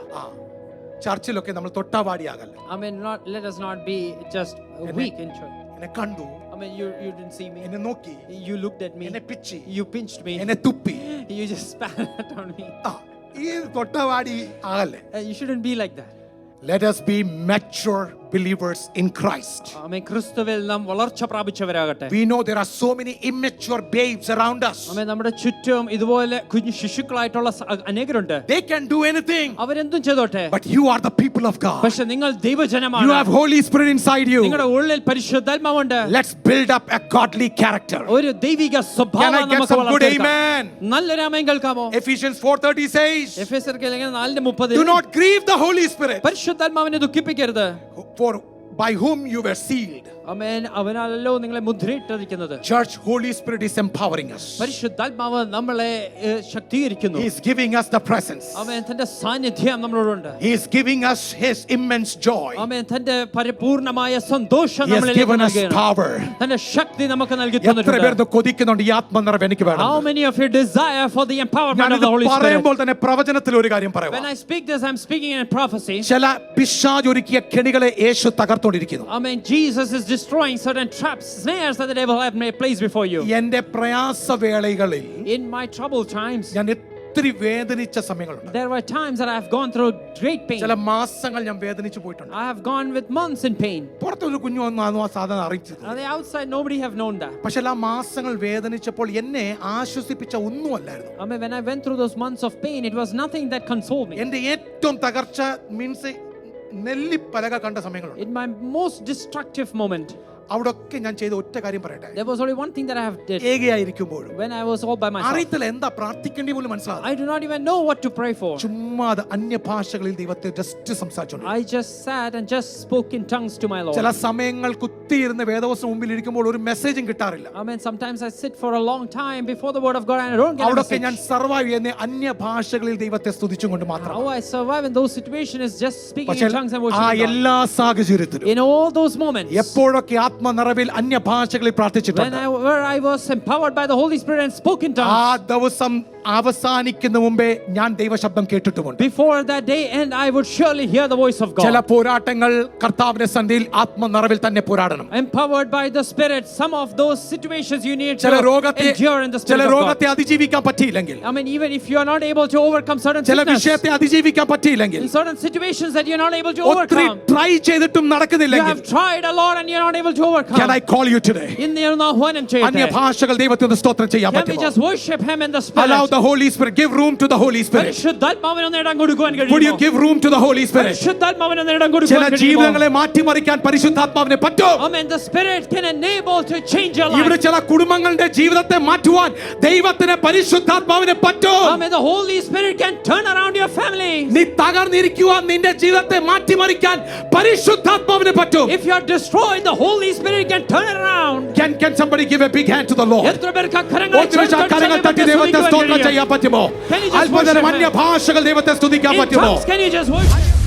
ചർച്ചിലൊക്കെ നമ്മൾ തൊട്ടാവാടിയാകല്ല. ആമേൻ. Let us not be just weak in church. എന്നെ കണ്ടു, Amen. You didn't see me. എന്നെ നോക്കി, You looked at me. എന്നെ പിച്ചി, You pinched me. എന്നെ തുപ്പി. You just spat on me. ഈ തൊട്ടാവാടി ആകല്ലേ. You shouldn't be like that. Let us be mature believers in Christ. ആമേൻ. ക്രിസ്തുവിൽ നാം വളർച്ച പ്രാപിച്ചവരാകട്ടെ. We know there are so many immature babes around us. ആമേൻ. നമ്മുടെ ചുറ്റും ഇതുപോലെ കുഞ്ഞു ശിശുക്കളായിട്ടുള്ള അനേകരുണ്ട്. They can do anything, അവരെന്തും ചെയ്തോട്ടെ. but you are the people of God. പക്ഷെ നിങ്ങൾ ദൈവജനമാണ്. You have Holy Spirit inside you. നിങ്ങളുടെ ഉള്ളിൽ പരിശുദ്ധാത്മാവുണ്ട്. Let's build up a godly character. ഒരു ദൈവിക Can I സ്വഭാവം get നമുക്ക് some good വളർത്തിയെടുക്കാം. amen? നല്ലൊരു ആമേൻ കേൾക്കാമോ? Ephesians 4:30 says, എഫെസ്യർക്ക് ലേഖനം 4:30 do not grieve the Holy Spirit, പരിശുദ്ധാത്മാവിനെ ദുഃഖിപ്പിക്കരുത്. for by whom you were sealed. ആമേൻ. അവനാലല്ലോ നിങ്ങളെ മുദ്രയിട്ടിരിക്കുന്നത്. Church, Holy Spirit is empowering us. പരിശുദ്ധാത്മാവ് നമ്മളെ ശക്തീകരിക്കുന്നു. He is giving us the presence. ആമേൻ. തന്റെ സാന്നിധ്യം നമ്മളോടുണ്ട്. He is giving us his immense joy. ആമേൻ. തന്റെ പരിപൂർണമായ സന്തോഷം He has നമ്മളിലേക്ക് given us നൽകുകയാണ്. power. തന്റെ ശക്തി നമുക്ക് നൽകി എത്ര തന്നിട്ടുണ്ട്. പേർക്ക് കൊതിക്കുന്നുണ്ട് ഈ ആത്മനിറവ് എനിക്ക് വേണം? How many of you desire for the empowerment of ഞാനിത് the Holy Spirit? പറയുമ്പോൾ തന്നെ പ്രവചനത്തിൽ ഒരു കാര്യം When പറയാം. I speak this, I'm speaking in prophecy. ചില പിശാച് ഒരുക്കിയ കെണികളെ യേശു തകർത്തോണ്ടിരിക്കുന്നു. Amen. Jesus is destroying certain traps, snares that the devil have made place before you. എന്റെ പ്രയാസവേളകളിൽ In my troubled times, ഞാൻ ഒത്തിരി വേദനിച്ച സമയങ്ങളുണ്ട്. there were times that I have gone through great pain. ചില മാസങ്ങൾ ഞാൻ വേദനിച്ചു പോയിട്ടുണ്ട്. I have gone with months in pain. പുറത്തൊരു കുഞ്ഞു വന്നു ആ സാധനം അറിയിച്ചത്. On the outside, nobody have known that. പക്ഷെ ആ മാസങ്ങൾ വേദനിച്ചപ്പോൾ എന്നെ ആശ്വസിപ്പിച്ച ഒന്നുമല്ലായിരുന്നു. Amen. When I went through those months of pain, it was nothing that consoled me. എന്റെ ഏറ്റവും തകർച്ച മീൻസ് നെല്ലിപ്പലക കണ്ട സമയങ്ങളുണ്ട്. In my most destructive moment, അവിടൊക്കെ ഞാൻ ചെയ്ത ഒറ്റ കാര്യം പറയട്ടെ. there was only one thing that I have did. ഏകയായിരിക്കുമ്പോഴും When I was all by myself, അറിയത്തില്ല എന്താ പ്രാർത്ഥിക്കേണ്ടി പോലും മനസ്സിലാവും. I do not even know what to pray for. ചുമ്മാ അന്യഭാഷകളിൽ ദൈവത്തെ just സംസാരിച്ചോണ്ട് I just sat and just spoke in tongues to my Lord. ചില സമയങ്ങൾ കുത്തിയിരുന്ന് വേദവസ്തു മുമ്പിൽ ഇരിക്കുമ്പോൾ ഒരു മെസ്സേജും കിട്ടാറില്ല. Amen. Sometimes I sit for a long time before the word of God and I don't get a അവിടൊക്കെ message. ഞാൻ സർവൈവ് ചെയ്യുന്ന അന്യഭാഷകളിൽ ദൈവത്തെ സ്തുതിച്ചുകൊണ്ട് മാത്രം. How I survive in those situations is just speaking പക്ഷേ in tongues and ആ worshiping God. എല്ലാ സാഹചര്യത്തിലും In all those moments, എപ്പോഴൊക്കെ ആത്മനിറവിൽ അന്യഭാഷകളിൽ പ്രാർത്ഥിച്ചിട്ടുണ്ട് where I was empowered by the Holy Spirit and spoke in tongues, ആ ദിവസം അവസാനിക്കുന്ന മുമ്പേ ഞാൻ ദൈവശബ്ദം കേട്ടിട്ടുമുണ്ട്. before that day end, I would surely hear the voice of ചില God. പോരാട്ടങ്ങൾ കർത്താവിന്റെ സന്നിധിയിൽ ആത്മനിറവിൽ തന്നെ പോരാടണം. Empowered by the Spirit, some of those situations you need ചില to രോഗത്തെ endure in the ചില Spirit of God. രോഗത്തെ അതിജീവിക്കാൻ പറ്റിയില്ലെങ്കിൽ, I mean, even if you are not able to overcome certain ചില sickness, വിഷയത്തെ അതിജീവിക്കാൻ പറ്റിയില്ലെങ്കിൽ, in certain situations that you're not able to ഒത്തിരി overcome, ട്രൈ ചെയ്തിട്ടും you നടക്കുന്നില്ലെങ്കിൽ, have tried a lot and you're not able to overcome. can I call you today? In the ആഹ്വാനം ചെയ്യട്ടെ. അന്യഭാഷകൾ ദൈവത്തിന് സ്തോത്രം ചെയ്യാൻ Can we പറ്റുമോ? just worship him in the Spirit? Allow the Holy Spirit, give room to the Holy Spirit. പരിശുദ്ധാത്മാവിന് ഒന്ന് ഇടം കൊടുക്കുവാൻ Would you കഴിയുമോ? give room to the Holy Spirit? പരിശുദ്ധാത്മാവിന് ഒന്ന് ഇടം ചില കൊടുക്കുവാൻ കഴിയുമോ? ജീവിതങ്ങളെ മാറ്റിമറിക്കാൻ പരിശുദ്ധാത്മാവിനെ പറ്റും. Amen. The Spirit can enable to change your ഇവിടെ life. ചില കുടുംബങ്ങളുടെ ജീവിതത്തെ മാറ്റുവാൻ ദൈവത്തിന് പരിശുദ്ധാത്മാവിനെ പറ്റും. Amen. The Holy Spirit can turn around your family. നീ തകർന്നിരിക്കുവാൻ നിന്റെ ജീവിതത്തെ മാറ്റിമറിക്കാൻ പരിശുദ്ധാത്മാവിനെ പറ്റും. If you are destroyed, the Holy Spirit can turn it around. Can somebody give a big hand to the Lord? എത്ര പേർക്ക് ആ കരങ്ങൾ ഒന്നിച്ച് ആ കരങ്ങൾ തട്ടി ദൈവത്തെ സ്തോത്രം ചെയ്യാൻ പറ്റുമോ? Can you just അത്ഭുതം worship him? അന്യഭാഷകൾ ദൈവത്തെ സ്തുതിക്കാൻ In പറ്റുമോ? tongues, can you just worship?